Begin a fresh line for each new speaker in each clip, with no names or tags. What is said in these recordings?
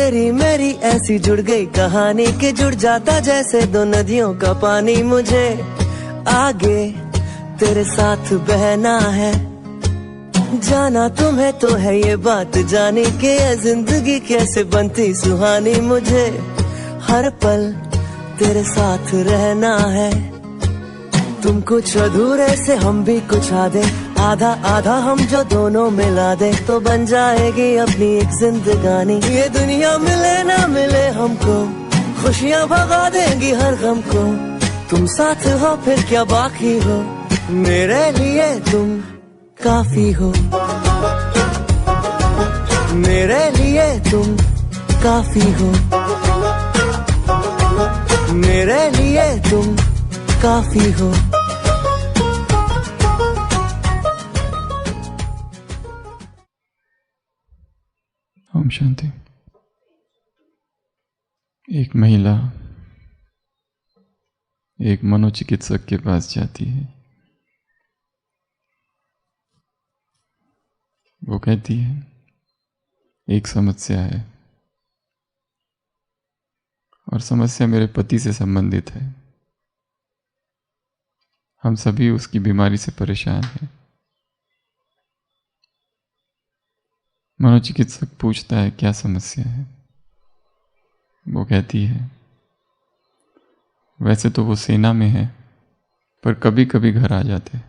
तेरी मेरी ऐसी जुड़ गई कहानी कि जुड़ जाता जैसे दो नदियों का पानी। मुझे आगे तेरे साथ बहना है, जाना तुम्हें तो है ये बात जानी कि ये जिंदगी कैसे बनती सुहानी। मुझे हर पल तेरे साथ रहना है, तुम कुछ अधूरे से हम भी कुछ आधे, आधा आधा हम जो दोनों मिला दे तो बन जाएगी अपनी एक जिंदगानी। ये दुनिया मिले ना मिले हमको, खुशियाँ भगा देंगी हर गम को। तुम साथ हो फिर क्या बाकी हो, मेरे लिए तुम काफी हो, मेरे लिए तुम काफी हो, मेरे लिए तुम काफी हो।
ओम शांति। एक महिला एक मनोचिकित्सक के पास जाती है। वो कहती है एक समस्या है और समस्या मेरे पति से संबंधित है। हम सभी उसकी बीमारी से परेशान हैं। मनोचिकित्सक पूछता है क्या समस्या है। वो कहती है वैसे तो वो सेना में है पर कभी कभी घर आ जाते हैं।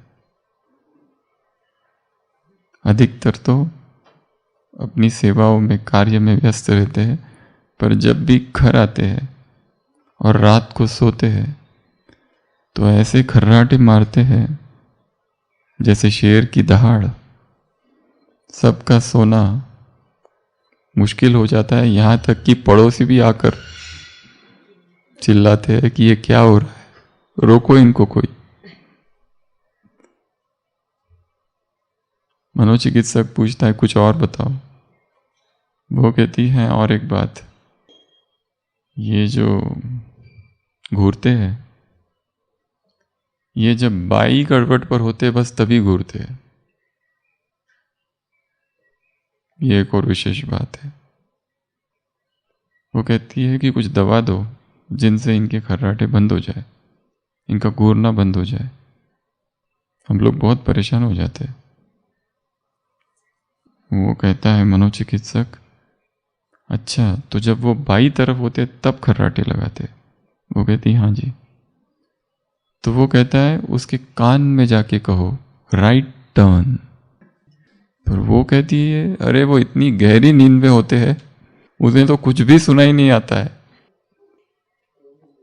अधिकतर तो अपनी सेवाओं में कार्य में व्यस्त रहते हैं, पर जब भी घर आते हैं और रात को सोते हैं तो ऐसे खर्राटे मारते हैं जैसे शेर की दहाड़। सबका सोना मुश्किल हो जाता है, यहाँ तक कि पड़ोसी भी आकर चिल्लाते हैं कि ये क्या हो रहा है, रोको इनको कोई। मनोचिकित्सक पूछता है कुछ और बताओ। वो कहती है और एक बात, ये जो घूरते हैं ये जब बाई करवट पर होते बस तभी घूरते हैं। ये एक और विशेष बात है। वो कहती है कि कुछ दवा दो जिनसे इनके खर्राटे बंद हो जाए, इनका घूरना बंद हो जाए। हम लोग बहुत परेशान हो जाते हैं। वो कहता है मनोचिकित्सक अच्छा तो जब वो बाई तरफ होते तब खर्राटे लगाते। वो कहती हाँ जी। तो वो कहता है उसके कान में जाके कहो राइट टर्न। पर वो कहती है अरे वो इतनी गहरी नींद में होते हैं उन्हें तो कुछ भी सुनाई नहीं आता है।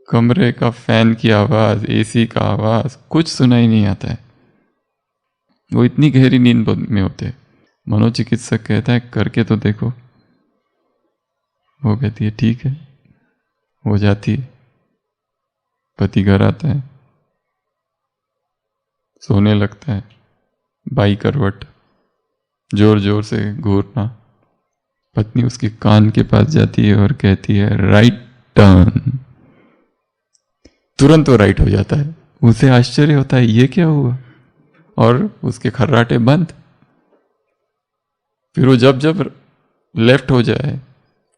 कमरे का फैन की आवाज, एसी का आवाज कुछ सुनाई नहीं आता है, वो इतनी गहरी नींद में होते हैं। मनोचिकित्सक कहता है करके तो देखो। वो कहती है ठीक है। हो जाती है। पति घर आता है, सोने लगता है, बाई करवट, जोर जोर से घूरना। पत्नी उसके कान के पास जाती है और कहती है राइट टर्न। तुरंत वो राइट हो जाता है। उसे आश्चर्य होता है ये क्या हुआ, और उसके खर्राटे बंद। फिर वो जब जब लेफ्ट हो जाए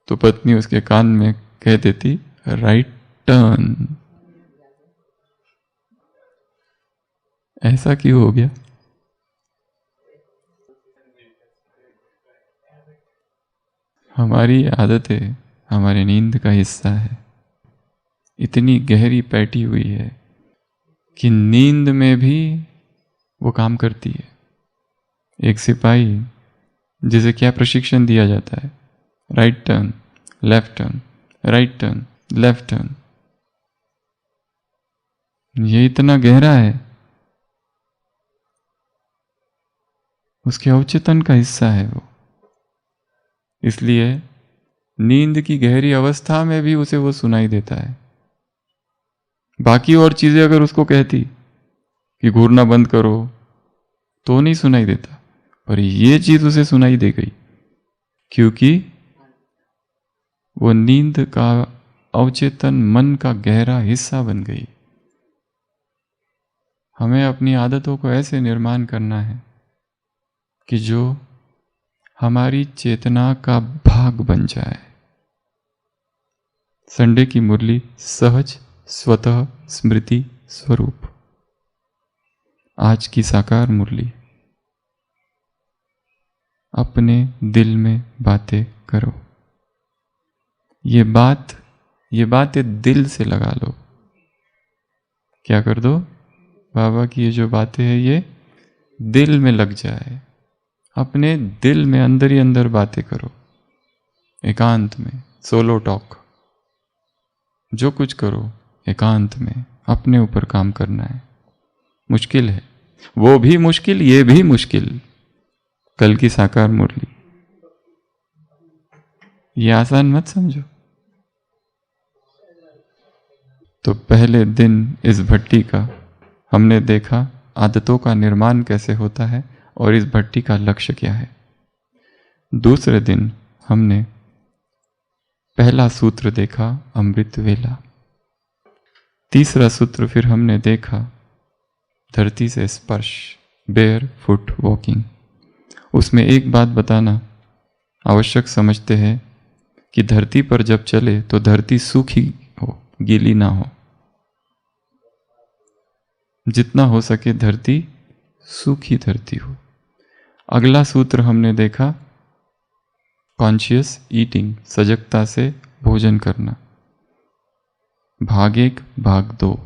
तो पत्नी उसके कान में कह देती राइट टर्न। ऐसा क्यों हो गया? हमारी आदतें हमारी नींद का हिस्सा है। इतनी गहरी बैठी हुई है कि नींद में भी वो काम करती है। एक सिपाही जिसे क्या प्रशिक्षण दिया जाता है, right turn, left turn, right turn, left turn. ये इतना गहरा है, उसके अवचेतन का हिस्सा है वो। इसलिए नींद की गहरी अवस्था में भी उसे वो सुनाई देता है। बाकी और चीजें अगर उसको कहती कि घूरना बंद करो तो नहीं सुनाई देता, पर ये चीज उसे सुनाई दे गई क्योंकि वो नींद का अवचेतन मन का गहरा हिस्सा बन गई। हमें अपनी आदतों को ऐसे निर्माण करना है कि जो हमारी चेतना का भाग बन जाए। संडे की मुरली सहज स्वतः स्मृति स्वरूप। आज की साकार मुरली, अपने दिल में बातें करो। ये बातें दिल से लगा लो। क्या कर दो? बाबा की ये जो बातें हैं ये दिल में लग जाए। अपने दिल में अंदर ही अंदर बातें करो, एकांत में, सोलो टॉक। जो कुछ करो एकांत में, अपने ऊपर काम करना है। मुश्किल है, वो भी मुश्किल, ये भी मुश्किल। कल की साकार मुरली, ये आसान मत समझो। तो पहले दिन इस भट्टी का हमने देखा आदतों का निर्माण कैसे होता है और इस भट्टी का लक्ष्य क्या है। दूसरे दिन हमने पहला सूत्र देखा अमृत वेला। तीसरा सूत्र फिर हमने देखा धरती से स्पर्श, बेयर फुट वॉकिंग। उसमें एक बात बताना आवश्यक समझते हैं कि धरती पर जब चले तो धरती सूखी हो, गीली ना हो। जितना हो सके धरती सूखी धरती हो। अगला सूत्र हमने देखा कॉन्शियस ईटिंग, सजगता से भोजन करना, भाग 1 भाग 2।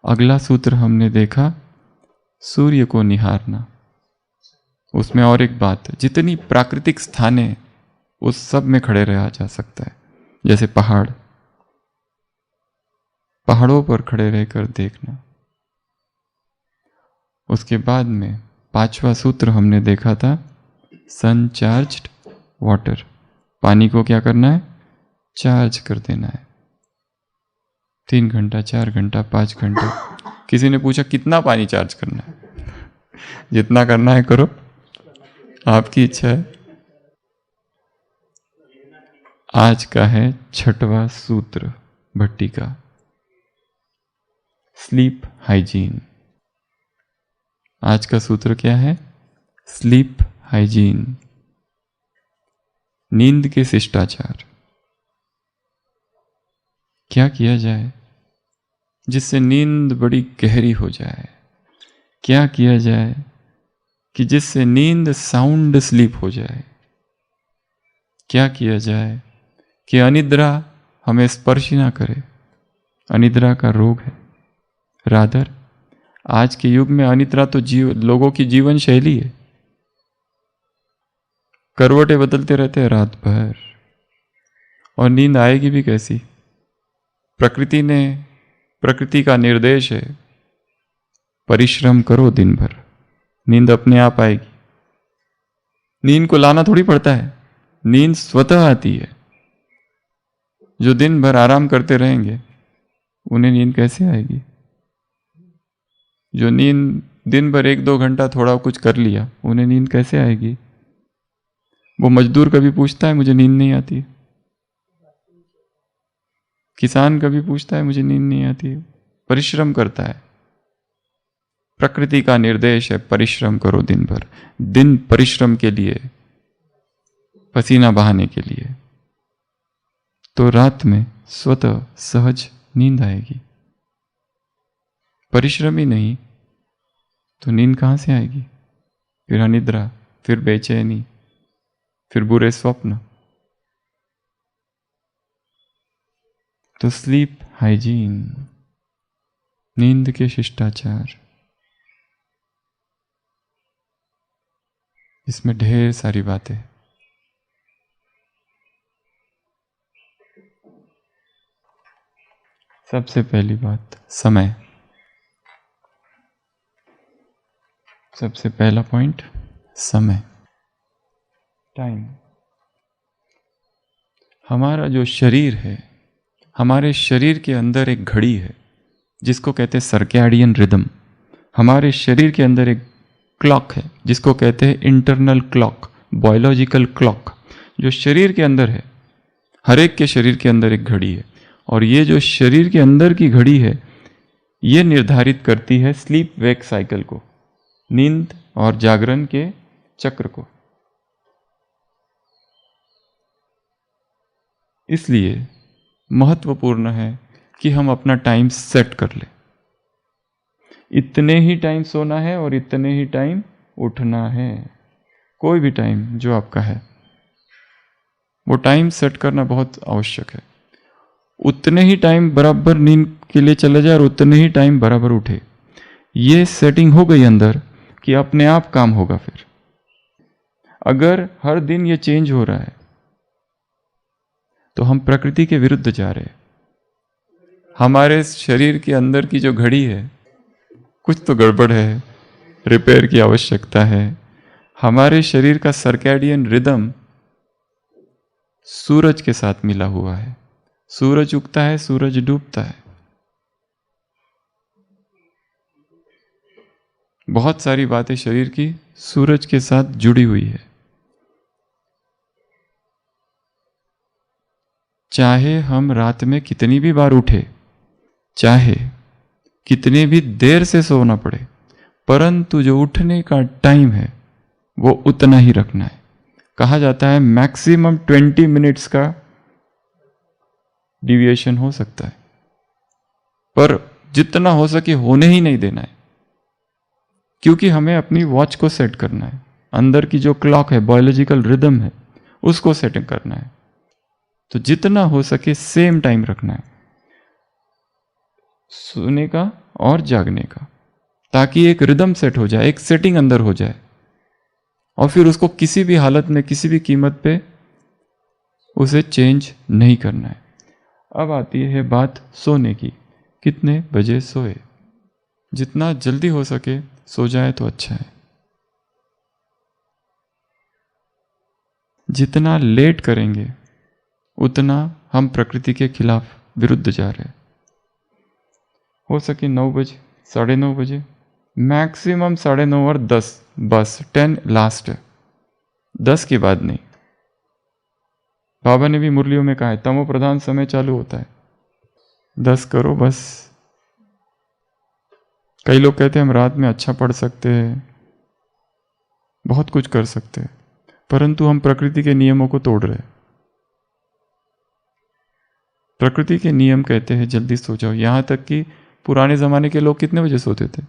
अगला सूत्र हमने देखा सूर्य को निहारना। उसमें और एक बात, जितनी प्राकृतिक स्थान है उस सब में खड़े रहा जा सकता है। जैसे पहाड़ों पर खड़े रहकर देखना। उसके बाद में 5वां सूत्र हमने देखा था सन चार्ज्ड वाटर। पानी को क्या करना है? चार्ज कर देना है। 3 घंटा, 4 घंटा, 5 घंटा। किसी ने पूछा कितना पानी चार्ज करना है? जितना करना है करो, आपकी इच्छा है। आज का है 6वां सूत्र भट्टी का, स्लीप हाइजीन। आज का सूत्र क्या है? स्लीप हाइजीन, नींद के शिष्टाचार। क्या किया जाए जिससे नींद बड़ी गहरी हो जाए? क्या किया जाए कि जिससे नींद साउंड स्लीप हो जाए? क्या किया जाए कि अनिद्रा हमें स्पर्श ही ना करे? अनिद्रा का रोग है। रादर आज के युग में अनिद्रा तो लोगों की जीवन शैली है। करवटें बदलते रहते हैं रात भर, और नींद आएगी भी कैसी? प्रकृति का निर्देश है परिश्रम करो दिन भर, नींद अपने आप आएगी। नींद को लाना थोड़ी पड़ता है, नींद स्वतः आती है। जो दिन भर आराम करते रहेंगे उन्हें नींद कैसे आएगी? जो नींद दिन भर 1-2 घंटा थोड़ा कुछ कर लिया, उन्हें नींद कैसे आएगी? वो मजदूर कभी पूछता है मुझे नींद नहीं आती? किसान कभी पूछता है मुझे नींद नहीं आती? परिश्रम करता है। प्रकृति का निर्देश है परिश्रम करो दिन भर। दिन परिश्रम के लिए, पसीना बहाने के लिए। तो रात में स्वतः सहज नींद आएगी। परिश्रम ही नहीं तो नींद कहां से आएगी? फिर अनिद्रा, फिर बेचैनी, फिर बुरे स्वप्न। तो स्लीप हाइजीन, नींद के शिष्टाचार, इसमें ढेर सारी बातें। सबसे पहली बात समय। सबसे पहला पॉइंट समय, टाइम। हमारा जो शरीर है, हमारे शरीर के अंदर एक घड़ी है जिसको कहते हैं सर्कैडियन रिदम। हमारे शरीर के अंदर एक क्लॉक है जिसको कहते हैं इंटरनल क्लॉक, बायोलॉजिकल क्लॉक, जो शरीर के अंदर है। हर एक के शरीर के अंदर एक घड़ी है, और ये जो शरीर के अंदर की घड़ी है ये निर्धारित करती है स्लीप वेक साइकिल को, नींद और जागरण के चक्र को। इसलिए महत्वपूर्ण है कि हम अपना टाइम सेट कर लें। इतने ही टाइम सोना है और इतने ही टाइम उठना है। कोई भी टाइम जो आपका है वो टाइम सेट करना बहुत आवश्यक है। उतने ही टाइम बराबर नींद के लिए चले जाए और उतने ही टाइम बराबर उठे। ये सेटिंग हो गई अंदर कि अपने आप काम होगा। फिर अगर हर दिन ये चेंज हो रहा है तो हम प्रकृति के विरुद्ध जा रहे हैं। हमारे शरीर के अंदर की जो घड़ी है कुछ तो गड़बड़ है, रिपेयर की आवश्यकता है। हमारे शरीर का सर्कैडियन रिदम सूरज के साथ मिला हुआ है। सूरज उगता है, सूरज डूबता है। बहुत सारी बातें शरीर की सूरज के साथ जुड़ी हुई है। चाहे हम रात में कितनी भी बार उठे, चाहे कितने भी देर से सोना पड़े, परंतु जो उठने का टाइम है वो उतना ही रखना है। कहा जाता है मैक्सिमम 20 मिनट्स का डिविएशन हो सकता है, पर जितना हो सके होने ही नहीं देना है, क्योंकि हमें अपनी वॉच को सेट करना है। अंदर की जो क्लॉक है, बायोलॉजिकल रिदम है, उसको सेटिंग करना है। तो जितना हो सके सेम टाइम रखना है सोने का और जागने का, ताकि एक रिदम सेट हो जाए, एक सेटिंग अंदर हो जाए, और फिर उसको किसी भी हालत में किसी भी कीमत पे उसे चेंज नहीं करना है। अब आती है बात सोने की। कितने बजे सोए? जितना जल्दी हो सके सो जाए तो अच्छा है। जितना लेट करेंगे उतना हम प्रकृति के खिलाफ विरुद्ध जा रहे हैं। हो सके 9 बजे, 9:30 बजे, मैक्सिमम 9:30 और 10, बस 10 लास्ट है, 10 के बाद नहीं। बाबा ने भी मुरलियों में कहा है तमो प्रधान समय चालू होता है, 10 करो बस। कई लोग कहते हैं हम रात में अच्छा पढ़ सकते हैं, बहुत कुछ कर सकते हैं, परंतु हम प्रकृति के नियमों को तोड़ रहे हैं। प्रकृति के नियम कहते हैं जल्दी सो जाओ। यहां तक कि पुराने जमाने के लोग कितने बजे सोते थे?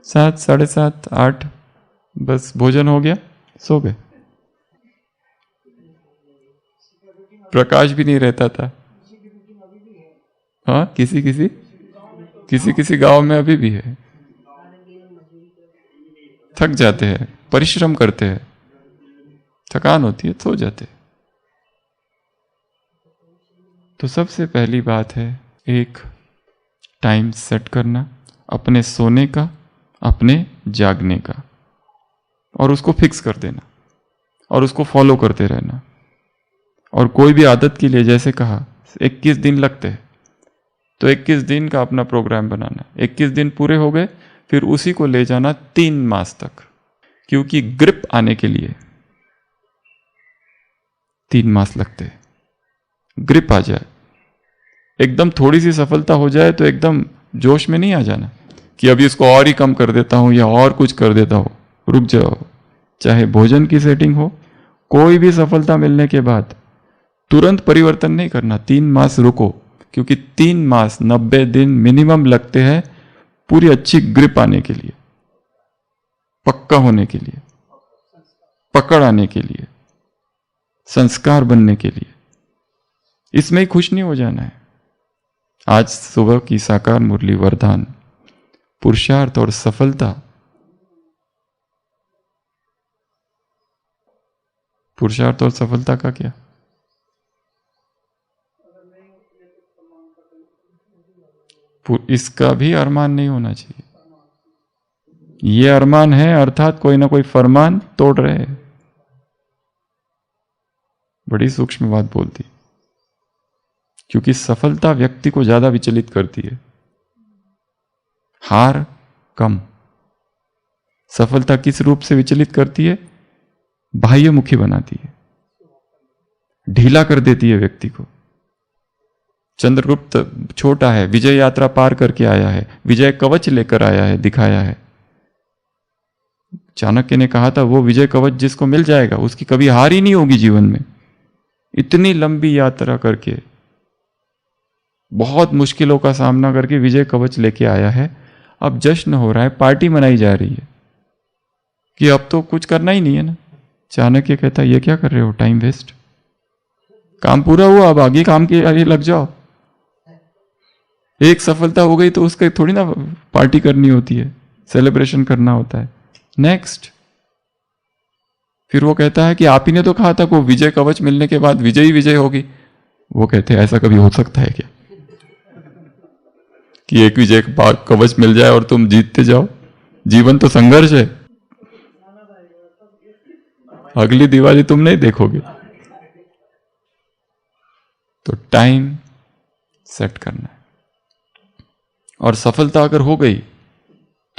7, 7:30, 8, बस भोजन हो गया, सो गए। प्रकाश भी नहीं रहता था। हाँ, किसी गांव में अभी भी है। थक जाते हैं, परिश्रम करते हैं, थकान होती है, सो जाते हैं। तो सबसे पहली बात है एक टाइम सेट करना अपने सोने का, अपने जागने का, और उसको फिक्स कर देना और उसको फॉलो करते रहना। और कोई भी आदत के लिए जैसे कहा 21 दिन लगते हैं, तो 21 दिन का अपना प्रोग्राम बनाना। 21 दिन पूरे हो गए, फिर उसी को ले जाना 3 मास तक, क्योंकि ग्रिप आने के लिए 3 मास लगते हैं। ग्रिप आ जाए, एकदम थोड़ी सी सफलता हो जाए तो एकदम जोश में नहीं आ जाना कि अभी इसको और ही कम कर देता हूं या और कुछ कर देता हूं। रुक जाओ। चाहे भोजन की सेटिंग हो, कोई भी सफलता मिलने के बाद तुरंत परिवर्तन नहीं करना। 3 मास रुको, क्योंकि 3 मास 90 दिन मिनिमम लगते हैं पूरी अच्छी ग्रिप आने के लिए, पक्का होने के लिए, पकड़ आने के लिए, संस्कार बनने के लिए। इसमें ही खुश नहीं हो जाना है। आज सुबह की साकार मुरली वरदान पुरुषार्थ और सफलता। पुरुषार्थ और सफलता का क्या? इसका भी अरमान नहीं होना चाहिए। ये अरमान है अर्थात कोई ना कोई फरमान तोड़ रहे हैं। बड़ी सूक्ष्म बात बोलती, क्योंकि सफलता व्यक्ति को ज्यादा विचलित करती है, हार कम। सफलता किस रूप से विचलित करती है? बाह्यमुखी बनाती है, ढीला कर देती है व्यक्ति को। चंद्रगुप्त छोटा है, विजय यात्रा पार करके आया है, विजय कवच लेकर आया है, दिखाया है। चाणक्य ने कहा था वो विजय कवच जिसको मिल जाएगा उसकी कभी हार ही नहीं होगी जीवन में। इतनी लंबी यात्रा करके बहुत मुश्किलों का सामना करके विजय कवच लेके आया है। अब जश्न हो रहा है, पार्टी मनाई जा रही है कि अब तो कुछ करना ही नहीं है ना। चाणक्य कहता है ये क्या कर रहे हो, टाइम वेस्ट, काम पूरा हुआ, अब आगे काम के आगे लग जाओ। एक सफलता हो गई तो उसके थोड़ी ना पार्टी करनी होती है, सेलिब्रेशन करना होता है। नेक्स्ट। फिर वो कहता है कि आप ही ने तो कहा था को विजय कवच मिलने के बाद विजय ही विजय होगी। वो कहते हैं ऐसा कभी हो सकता है क्या कि एक विजय कवच मिल जाए और तुम जीतते जाओ? जीवन तो संघर्ष है, अगली दिवाली तुम नहीं देखोगे। तो टाइम सेट करना है, और सफलता अगर हो गई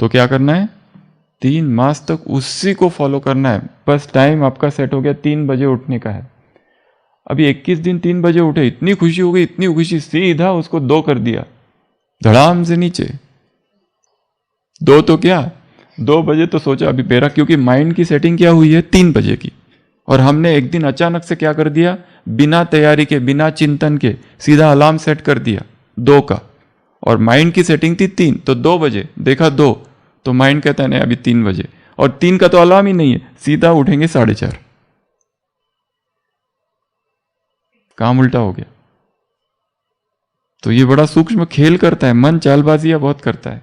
तो क्या करना है, 3 मास तक उसी को फॉलो करना है। बस टाइम आपका सेट हो गया, 3 बजे उठने का है। अभी 21 दिन 3 बजे उठे, इतनी खुशी हो गई, इतनी खुशी, सीधा उसको 2 कर दिया, धड़ाम से नीचे। 2 तो क्या, 2 बजे तो सोचा अभी मेरा, क्योंकि माइंड की सेटिंग क्या हुई है 3 बजे की, और हमने एक दिन अचानक से क्या कर दिया, बिना तैयारी के, बिना चिंतन के सीधा अलार्म सेट कर दिया 2 का, और माइंड की सेटिंग थी 3, तो 2 बजे देखा 2, तो माइंड कहता है नहीं अभी 3 बजे, और 3 का तो अलार्म ही नहीं है, सीधा उठेंगे 4:30। काम उल्टा हो गया। तो ये बड़ा सूक्ष्म खेल करता है मन, चालबाजियां बहुत करता है।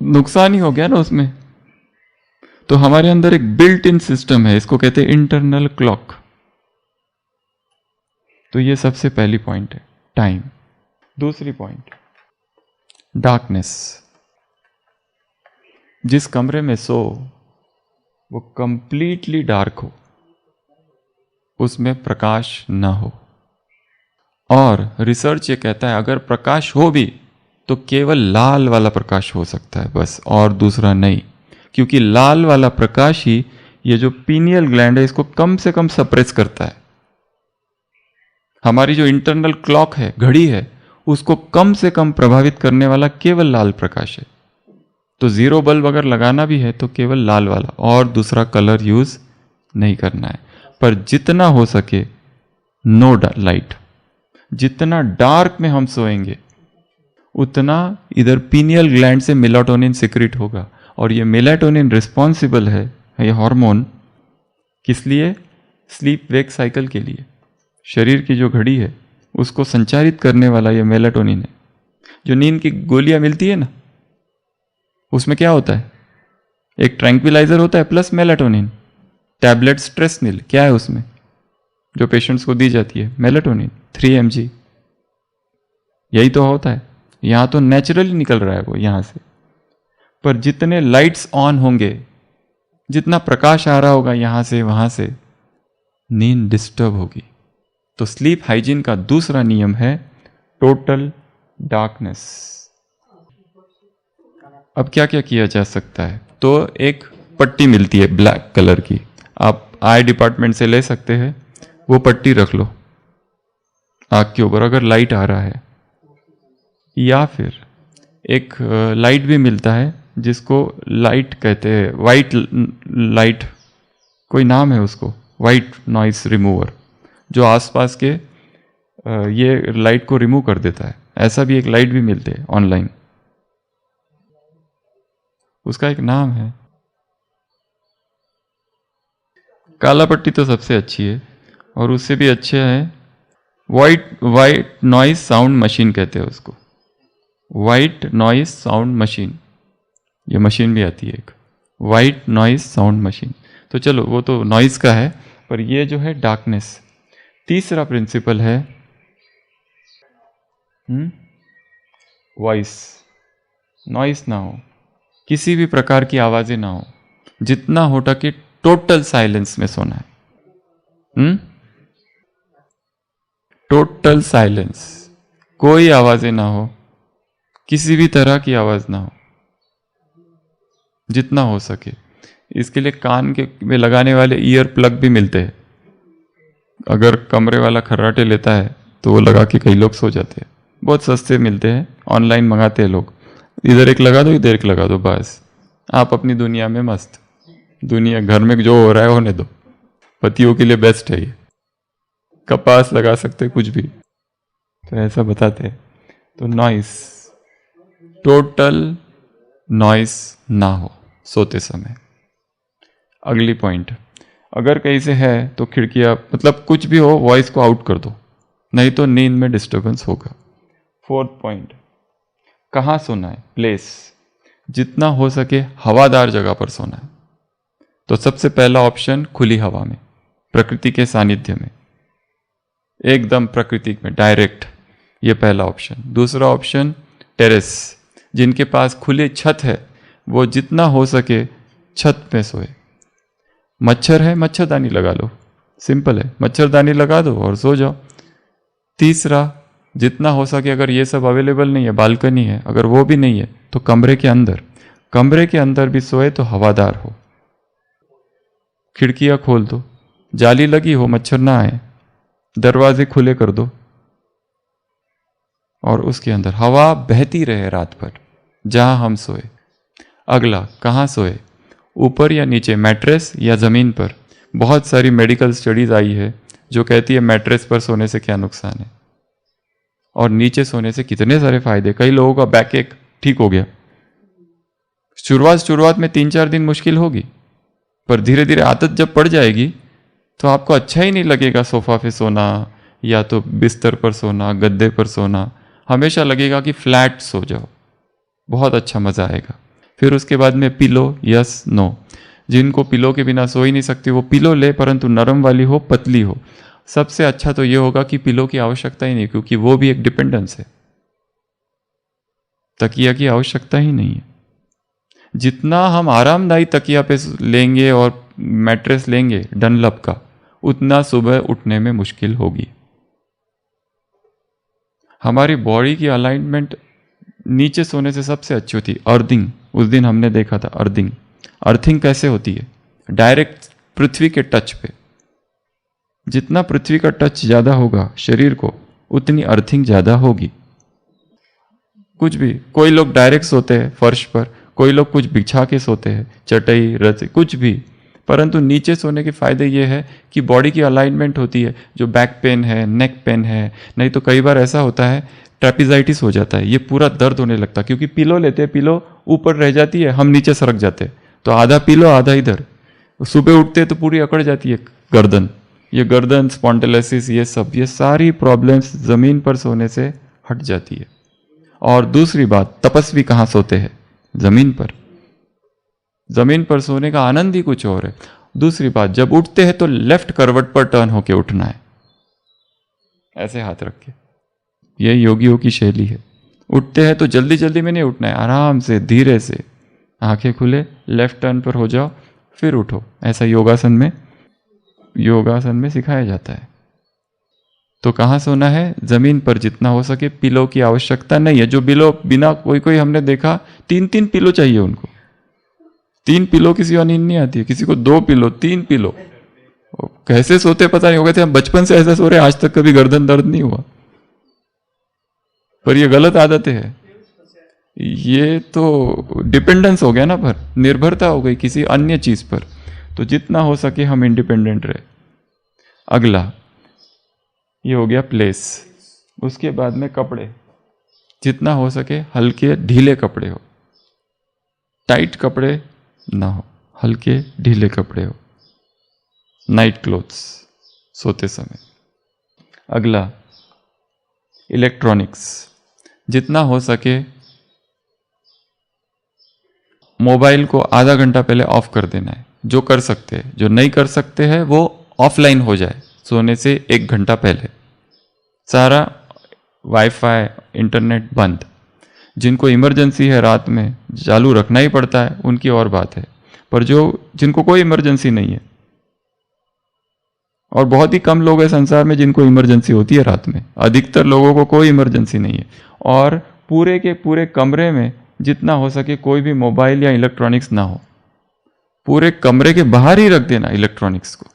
नुकसान ही हो गया ना उसमें। तो हमारे अंदर एक बिल्ट इन सिस्टम है, इसको कहते हैं इंटरनल क्लॉक। तो ये सबसे पहली पॉइंट है, टाइम। दूसरी पॉइंट, डार्कनेस। जिस कमरे में सो वो कंप्लीटली डार्क हो, उसमें प्रकाश ना हो। और रिसर्च ये कहता है अगर प्रकाश हो भी तो केवल लाल वाला प्रकाश हो सकता है बस, और दूसरा नहीं, क्योंकि लाल वाला प्रकाश ही ये जो पीनियल ग्लैंड है इसको कम से कम सप्रेस करता है। हमारी जो इंटरनल क्लॉक है, घड़ी है, उसको कम से कम प्रभावित करने वाला केवल लाल प्रकाश है। तो 0 बल्ब अगर लगाना भी है तो केवल लाल वाला, और दूसरा कलर यूज नहीं करना है। पर जितना हो सके नो लाइट। जितना डार्क में हम सोएंगे उतना इधर पीनियल ग्लैंड से मेलाटोनिन सिक्रेट होगा, और ये मेलाटोनिन रिस्पॉन्सिबल है, ये हार्मोन, किस लिए, स्लीप वेक साइकिल के लिए। शरीर की जो घड़ी है उसको संचारित करने वाला ये मेलाटोनिन है। जो नींद की गोलियां मिलती है ना, उसमें क्या होता है, एक ट्रैंक्विलाइजर होता है प्लस मेलाटोनिन। टैबलेट स्ट्रेसनिल क्या है उसमें, जो पेशेंट्स को दी जाती है, मेलाटोनिन 3 mg। यही तो होता है, यहां तो नेचुरली निकल रहा है वो यहां से। पर जितने लाइट्स ऑन होंगे, जितना प्रकाश आ रहा होगा यहां से वहां से, नींद डिस्टर्ब होगी। तो स्लीप हाइजीन का दूसरा नियम है टोटल डार्कनेस। अब क्या क्या किया जा सकता है, तो एक पट्टी मिलती है ब्लैक कलर की, आप आई डिपार्टमेंट से ले सकते हैं, वो पट्टी रख लो आँख के ऊपर अगर लाइट आ रहा है। या फिर एक लाइट भी मिलता है जिसको लाइट कहते हैं, वाइट लाइट, कोई नाम है उसको, वाइट नॉइस रिमूवर, जो आसपास के ये लाइट को रिमूव कर देता है। ऐसा भी एक लाइट भी मिलते हैं ऑनलाइन, उसका एक नाम है। काला पट्टी तो सबसे अच्छी है, और उससे भी अच्छे है वाइट नॉइस साउंड मशीन कहते हैं उसको, वाइट नॉइस साउंड मशीन। ये मशीन भी आती है एक, वाइट नॉइस साउंड मशीन। तो चलो वो तो नॉइस का है, पर ये जो है डार्कनेस। तीसरा प्रिंसिपल है वॉइस, नॉइस ना हो, किसी भी प्रकार की आवाजें ना हो, जितना हो सके टोटल साइलेंस में सोना है। टोटल साइलेंस, कोई आवाजें ना हो, किसी भी तरह की आवाज ना हो, जितना हो सके। इसके लिए कान के में लगाने वाले ईयर प्लग भी मिलते हैं, अगर कमरे वाला खर्राटे लेता है तो वो लगा के कई लोग सो जाते हैं, बहुत सस्ते मिलते हैं, ऑनलाइन मंगाते हैं लोग। इधर एक लगा दो, इधर एक लगा दो, बस आप अपनी दुनिया में मस्त। दुनिया घर में जो हो रहा है होने दो, पतियों के लिए बेस्ट है ये। कपास लगा सकते, कुछ भी, तो ऐसा बताते हैं। तो नॉइस, टोटल नॉइस ना हो सोते समय। अगली पॉइंट, अगर कहीं से है तो खिड़कियां, मतलब कुछ भी हो, वॉइस को आउट कर दो, नहीं तो नींद में डिस्टर्बेंस होगा। फोर्थ पॉइंट, कहाँ सोना है, प्लेस, जितना हो सके हवादार जगह पर सोना है। तो सबसे पहला ऑप्शन खुली हवा में, प्रकृति के सानिध्य में, एकदम प्रकृति में डायरेक्ट, ये पहला ऑप्शन। दूसरा ऑप्शन टेरेस, जिनके पास खुली छत है वो जितना हो सके छत पे सोए। मच्छर है, मच्छरदानी लगा लो, सिंपल है, मच्छरदानी लगा दो और सो जाओ। तीसरा, जितना हो सके, अगर ये सब अवेलेबल नहीं है, बालकनी है, अगर वो भी नहीं है तो कमरे के अंदर भी सोए तो हवादार हो। खिड़कियां खोल दो, जाली लगी हो, मच्छर ना आए, दरवाजे खुले कर दो और उसके अंदर हवा बहती रहे रात भर जहां हम सोए। अगला, कहाँ सोए, ऊपर या नीचे, मैट्रेस या जमीन पर। बहुत सारी मेडिकल स्टडीज आई है जो कहती है मैट्रेस पर सोने से क्या नुकसान है और नीचे सोने से कितने सारे फायदे। कई लोगों का बैक एक ठीक हो गया। शुरुआत में 3-4 दिन मुश्किल होगी, पर धीरे धीरे आदत जब पड़ जाएगी तो आपको अच्छा ही नहीं लगेगा सोफा पे सोना या तो बिस्तर पर सोना, गद्दे पर सोना। हमेशा लगेगा कि फ्लैट सो जाओ, बहुत अच्छा मजा आएगा। फिर उसके बाद में पिलो, यस नो, जिनको पिलो के बिना सो ही नहीं सकती वो पिलो ले, परंतु नरम वाली हो, पतली हो। सबसे अच्छा तो ये होगा कि पिलो की आवश्यकता ही नहीं, क्योंकि वो भी एक डिपेंडेंस है। तकिया की आवश्यकता ही नहीं है। जितना हम आरामदायी तकिया पे लेंगे और मैट्रेस लेंगे डनलप का, उतना सुबह उठने में मुश्किल होगी। हमारी बॉडी की अलाइनमेंट नीचे सोने से सबसे अच्छी होती है। अर्थिंग, उस दिन हमने देखा था अर्थिंग। अर्थिंग कैसे होती है, डायरेक्ट पृथ्वी के टच पे। जितना पृथ्वी का टच ज्यादा होगा शरीर को, उतनी अर्थिंग ज्यादा होगी। कुछ भी, कोई लोग डायरेक्ट सोते हैं फर्श पर, कोई लोग कुछ बिछा के सोते हैं, चटाई, रज़, कुछ भी, परंतु नीचे सोने के फायदे ये है कि बॉडी की अलाइनमेंट होती है। जो बैक पेन है, नेक पेन है, नहीं तो कई बार ऐसा होता है ट्रेपिजाइटिस हो जाता है, ये पूरा दर्द होने लगता है, क्योंकि पिलो लेते हैं, पिलो ऊपर रह जाती है, हम नीचे सरक जाते हैं, तो आधा पिलो आधा इधर। सुबह उठते हैं तो पूरी अकड़ जाती है गर्दन। ये गर्दन स्पॉन्डिलोसिस, ये सब, ये सारी प्रॉब्लम्स जमीन पर सोने से हट जाती है। और दूसरी बात, तपस्वी कहाँ सोते हैं, जमीन पर। जमीन पर सोने का आनंद ही कुछ और है। दूसरी बात, जब उठते हैं तो लेफ्ट करवट पर टर्न होके उठना है, ऐसे हाथ रख के। ये योगियों की शैली है। उठते हैं तो जल्दी जल्दी में नहीं उठना है, आराम से, धीरे से, आंखें खुले, लेफ्ट टर्न पर हो जाओ, फिर उठो। ऐसा योगासन में सिखाया जाता है। तो कहाँ सोना है, जमीन पर जितना हो सके। पिलो की आवश्यकता नहीं है। जो बिना कोई हमने देखा 3-3 पिलो चाहिए उनको। 3 पिलो किसी और नींद नहीं आती है, किसी को 2 पिलो, 3 पिलो। कैसे सोते पता नहीं, हो गए थे हम बचपन से ऐसे सो रहे, आज तक कभी गर्दन दर्द नहीं हुआ। पर ये गलत आदतें है, ये तो डिपेंडेंस हो गया ना, पर निर्भरता हो गई किसी अन्य चीज पर। तो जितना हो सके हम इंडिपेंडेंट रहे। अगला, ये हो गया प्लेस। उसके बाद में कपड़े, जितना हो सके हल्के ढीले कपड़े हो, टाइट कपड़े ना हो, हल्के ढीले कपड़े हो, नाइट क्लोथ्स सोते समय। अगला, इलेक्ट्रॉनिक्स, जितना हो सके मोबाइल को आधा घंटा पहले ऑफ कर देना है, जो कर सकते हैं। जो नहीं कर सकते हैं वो ऑफलाइन हो जाए सोने से 1 घंटा पहले। सारा वाईफाई, इंटरनेट बंद। जिनको इमरजेंसी है रात में चालू रखना ही पड़ता है, उनकी और बात है, पर जिनको कोई इमरजेंसी नहीं है, और बहुत ही कम लोग हैं संसार में जिनको इमरजेंसी होती है रात में, अधिकतर लोगों को कोई इमरजेंसी नहीं है। और पूरे के पूरे कमरे में जितना हो सके कोई भी मोबाइल या इलेक्ट्रॉनिक्स ना हो। पूरे कमरे के बाहर ही रख देना इलेक्ट्रॉनिक्स को,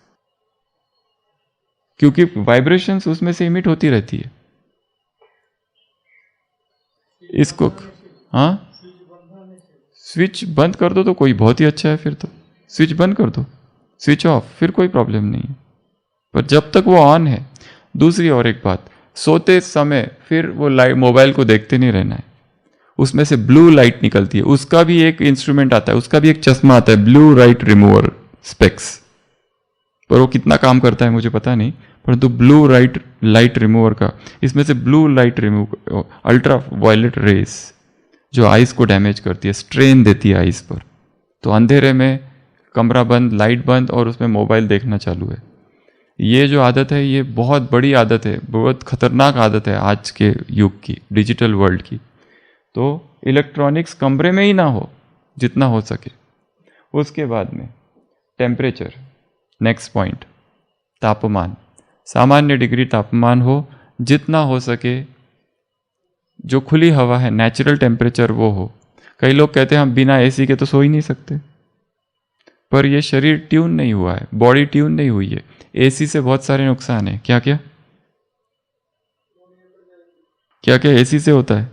क्योंकि वाइब्रेशंस उसमें से इमिट होती रहती है। इसको, हाँ, स्विच बंद कर दो तो कोई बहुत ही अच्छा है। फिर तो स्विच बंद कर दो, स्विच ऑफ, फिर कोई प्रॉब्लम नहीं है। पर जब तक वो ऑन है, दूसरी और एक बात, सोते समय फिर वो लाइट मोबाइल को देखते नहीं रहना है, उसमें से ब्लू लाइट निकलती है, उसका भी एक इंस्ट्रूमेंट आता है, उसका भी एक चश्मा आता है, ब्लू लाइट रिमूवर स्पेक्स, पर वो कितना काम करता है मुझे पता नहीं, परंतु ब्लू लाइट रिमूवर का, इसमें से blue light remove, ultraviolet rays जो आइस को डैमेज करती है, स्ट्रेन देती है आइस पर, तो अंधेरे में कमरा बंद, लाइट बंद और उसमें मोबाइल देखना चालू है। ये जो आदत है ये बहुत बड़ी आदत है, बहुत खतरनाक आदत है आज के युग की, डिजिटल वर्ल्ड की। तो इलेक्ट्रॉनिक्स कमरे में ही ना हो जितना हो सके। उसके बाद में टेम्परेचर, नेक्स्ट पॉइंट, तापमान, सामान्य डिग्री तापमान हो, जितना हो सके जो खुली हवा है नेचुरल टेम्परेचर वो हो। कई लोग कहते हैं हम बिना एसी के तो सो ही नहीं सकते, पर ये शरीर ट्यून नहीं हुआ है, बॉडी ट्यून नहीं हुई है। एसी से बहुत सारे नुकसान है। क्या क्या क्या क्या एसी से होता है?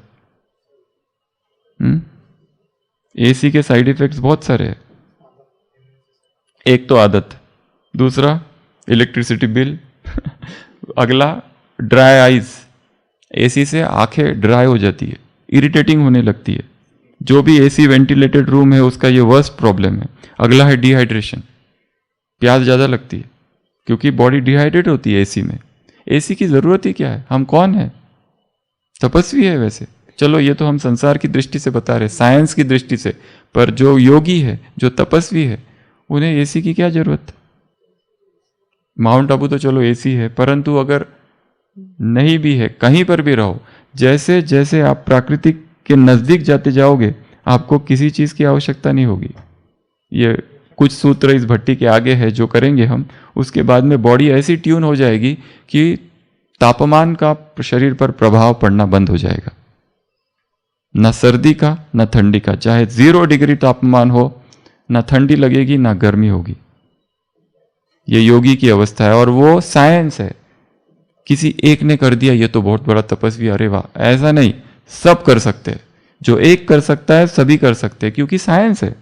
एसी के साइड इफेक्ट्स बहुत सारे हैं। एक तो आदत, दूसरा इलेक्ट्रिसिटी बिल अगला ड्राई आइज, एसी से आंखें ड्राई हो जाती है, इरिटेटिंग होने लगती है। जो भी एसी वेंटिलेटेड रूम है उसका ये वर्स्ट प्रॉब्लम है। अगला है डिहाइड्रेशन, प्यास ज़्यादा लगती है क्योंकि बॉडी डिहाइड्रेट होती है एसी में। एसी की ज़रूरत ही क्या है? हम कौन है? तपस्वी है वैसे। चलो ये तो हम संसार की दृष्टि से बता रहे, साइंस की दृष्टि से, पर जो योगी है, जो तपस्वी है, उन्हें एसी की क्या जरूरत? माउंट आबू तो चलो एसी है, परंतु अगर नहीं भी है, कहीं पर भी रहो, जैसे जैसे आप प्राकृतिक के नजदीक जाते जाओगे आपको किसी चीज की आवश्यकता नहीं होगी। ये कुछ सूत्र इस भट्टी के आगे है जो करेंगे हम, उसके बाद में बॉडी ऐसी ट्यून हो जाएगी कि तापमान का शरीर पर प्रभाव पड़ना बंद हो जाएगा। न सर्दी का न ठंडी का, चाहे 0 डिग्री तापमान हो, न ठंडी लगेगी ना गर्मी होगी। ये योगी की अवस्था है और वो साइंस है। किसी एक ने कर दिया ये तो बहुत बड़ा तपस्वी, अरे वाह, ऐसा नहीं, सब कर सकते हैं। जो एक कर सकता है सभी कर सकते हैं, क्योंकि साइंस है।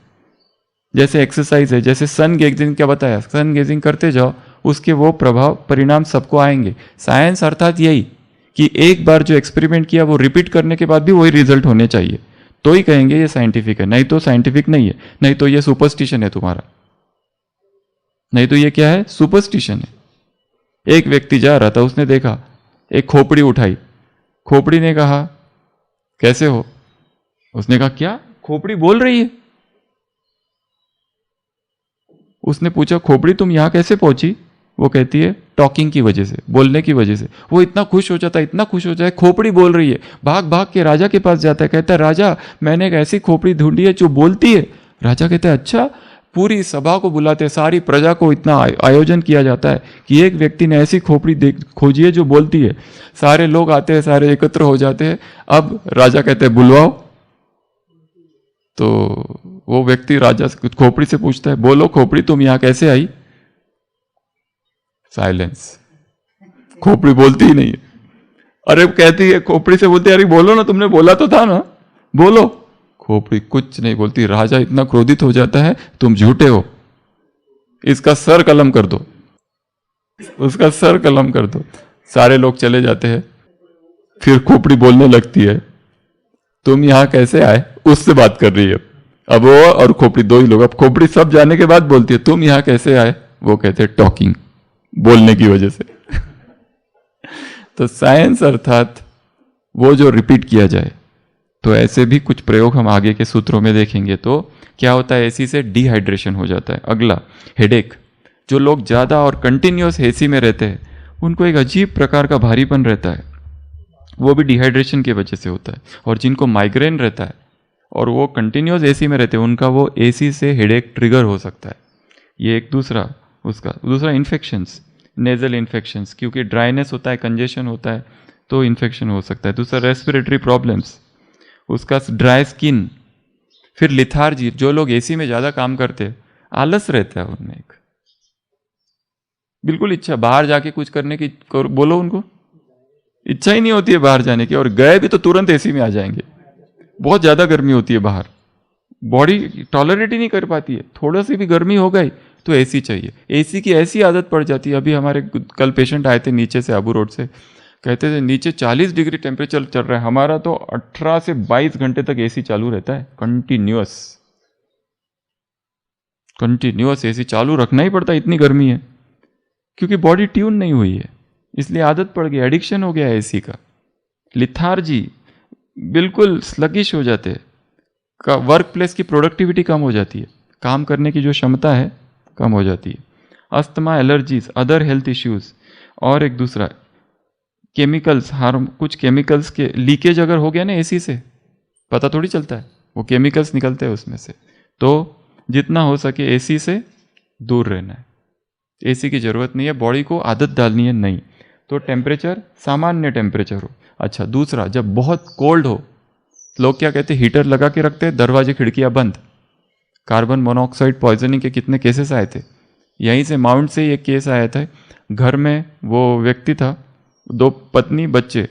जैसे एक्सरसाइज है, जैसे सन गेजिंग, क्या बताया, सन गेजिंग करते जाओ, उसके वो प्रभाव परिणाम सबको आएंगे। साइंस अर्थात यही कि एक बार जो एक्सपेरिमेंट किया वो रिपीट करने के बाद भी वही रिजल्ट होने चाहिए, तो ही कहेंगे ये साइंटिफिक है, नहीं तो साइंटिफिक नहीं है, नहीं तो ये सुपरस्टिशन है तुम्हारा, नहीं तो ये क्या है, सुपरस्टिशन है। एक व्यक्ति जा रहा था, उसने देखा एक खोपड़ी उठाई, खोपड़ी ने कहा कैसे हो? उसने कहा क्या, खोपड़ी बोल रही है? उसने पूछा खोपड़ी तुम यहां कैसे पहुंची? वो कहती है टॉकिंग की वजह से, बोलने की वजह से। वो इतना खुश हो जाता है, इतना खुश हो जाता है, खोपड़ी बोल रही है, भाग भाग के राजा के पास जाता है, कहता है राजा मैंने एक ऐसी खोपड़ी ढूंढी है जो बोलती है। राजा कहता है अच्छा? पूरी सभा को बुलाते, सारी प्रजा को इतना आयोजन किया जाता है कि एक व्यक्ति ने ऐसी खोपड़ी खोजी है जो बोलती है। सारे लोग आते हैं, सारे एकत्र हो जाते हैं। अब राजा कहते हैं बुलवाओ। तो वो व्यक्ति राजा से, खोपड़ी से पूछता है बोलो खोपड़ी तुम यहां कैसे आई? साइलेंस, खोपड़ी बोलती ही नहीं है। अरे कहती है, खोपड़ी से बोलती है अरे बोलो ना, तुमने बोला तो था ना, बोलो। खोपड़ी कुछ नहीं बोलती। राजा इतना क्रोधित हो जाता है, तुम झूठे हो, इसका सर कलम कर दो, उसका सर कलम कर दो। सारे लोग चले जाते हैं। फिर खोपड़ी बोलने लगती है तुम यहां कैसे आए, उससे बात कर रही है। अब वो और खोपड़ी दो ही लोग। अब खोपड़ी सब जाने के बाद बोलती है तुम यहां कैसे आए? वो कहते हैं टॉकिंग, बोलने की वजह से। तो साइंस अर्थात वो जो रिपीट किया जाए। तो ऐसे भी कुछ प्रयोग हम आगे के सूत्रों में देखेंगे। तो क्या होता है, एसी से डिहाइड्रेशन हो जाता है। अगला हेडेक, जो लोग ज्यादा और कंटिन्यूअस एसी में रहते हैं उनको एक अजीब प्रकार का भारीपन रहता है, वो भी डिहाइड्रेशन की वजह से होता है। और जिनको माइग्रेन रहता है और वो कंटिन्यूअस एसी में रहते हैं उनका वो एसी से हेडेक ट्रिगर हो सकता है। ये एक दूसरा उसका। दूसरा इन्फेक्शंस, नेजल इन्फेक्शंस, क्योंकि ड्राइनेस होता है, कंजेशन होता है तो इन्फेक्शन हो सकता है। दूसरा रेस्पिरेटरी प्रॉब्लम्स, उसका ड्राई स्किन। फिर लिथार्जी, जो लोग एसी में ज्यादा काम करते हैं आलस रहता है उनमें, एक बिल्कुल इच्छा बाहर जाके कुछ करने की, बोलो उनको इच्छा ही नहीं होती है बाहर जाने की, और गए भी तो तुरंत एसी में आ जाएंगे। बहुत ज्यादा गर्मी होती है बाहर, बॉडी टॉलरेट ही नहीं कर पाती है। थोड़ा सी भी गर्मी हो गई तो एसी चाहिए। एसी की ऐसी आदत पड़ जाती है, अभी हमारे कल पेशेंट आए थे नीचे से, आबू रोड से, कहते थे नीचे 40 डिग्री टेम्परेचर चल रहा है, हमारा तो 18 से 22 घंटे तक एसी चालू रहता है, कंटिन्यूअस एसी चालू रखना ही पड़ता है, इतनी गर्मी है, क्योंकि बॉडी ट्यून नहीं हुई है, इसलिए आदत पड़ गई, एडिक्शन हो गया है एसी का। लिथार्जी, बिल्कुल स्लगिश हो जाते हैं, का वर्क प्लेस की प्रोडक्टिविटी कम हो जाती है, काम करने की जो क्षमता है कम हो जाती है। Asthma, allergies, other health issues, और एक दूसरा केमिकल्स, कुछ केमिकल्स के लीकेज अगर हो गया ना एसी से, पता थोड़ी चलता है, वो केमिकल्स निकलते हैं उसमें से। तो जितना हो सके एसी से दूर रहना है, एसी की जरूरत नहीं है, बॉडी को आदत डालनी है नहीं। तो टेम्परेचर सामान्य टेम्परेचर हो। अच्छा, दूसरा, जब बहुत कोल्ड हो, लोग क्या कहते हैं, हीटर लगा के रखते हैं, दरवाजे खिड़कियां बंद। कार्बन मोनोऑक्साइड पॉइजनिंग के कितने केसेस आए थे, यहीं से माउंट से एक केस आया था। घर में वो व्यक्ति था, 2 पत्नी बच्चे,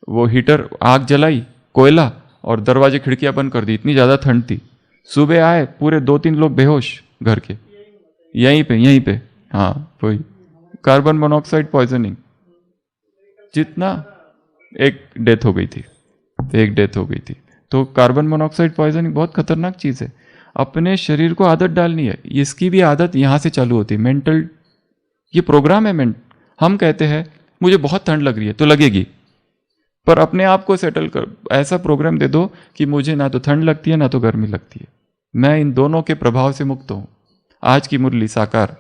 वो हीटर आग जलाई, कोयला, और दरवाजे खिड़कियां बंद कर दी, इतनी ज़्यादा ठंड थी। सुबह आए, पूरे 2-3 लोग बेहोश घर के, यहीं पे हाँ वही कार्बन मोनोऑक्साइड पॉइजनिंग। जितना एक डेथ हो गई थी। तो कार्बन मोनोऑक्साइड पॉइजनिंग बहुत खतरनाक चीज़ है। अपने शरीर को आदत डालनी है, इसकी भी आदत यहाँ से चालू होती है। मेंटल, ये प्रोग्राम है। हम कहते हैं मुझे बहुत ठंड लग रही है, तो लगेगी, पर अपने आप को सेटल कर, ऐसा प्रोग्राम दे दो कि मुझे ना तो ठंड लगती है ना तो गर्मी लगती है, मैं इन दोनों के प्रभाव से मुक्त हूँ। आज की मुरली साकार,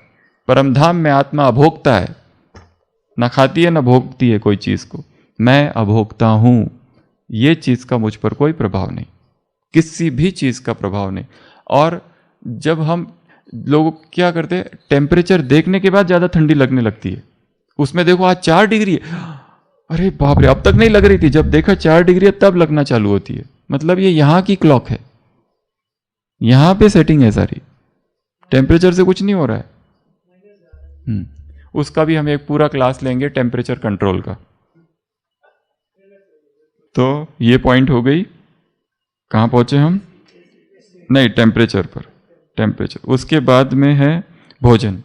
परमधाम में आत्मा अभोक्ता है, ना खाती है ना भोगती है कोई चीज़ को, मैं अभोक्ता हूँ। ये चीज़ का मुझ पर कोई प्रभाव नहीं, किसी भी चीज़ का प्रभाव नहीं। और जब हम लोग क्या करते हैं, टेम्परेचर देखने के बाद ज़्यादा ठंडी लगने लगती है, उसमें देखो आज 4 डिग्री है, अरे बाप रे, अब तक नहीं लग रही थी, जब देखा 4 डिग्री है तब लगना चालू होती है। मतलब ये यहाँ की क्लॉक है, यहाँ पे सेटिंग है सारी, टेम्परेचर से कुछ नहीं हो रहा है। उसका भी हम एक पूरा क्लास लेंगे टेम्परेचर कंट्रोल का। तो ये पॉइंट हो गई, कहाँ पहुंचे हम, नहीं टेम्परेचर पर, टेम्परेचर। उसके बाद में है भोजन।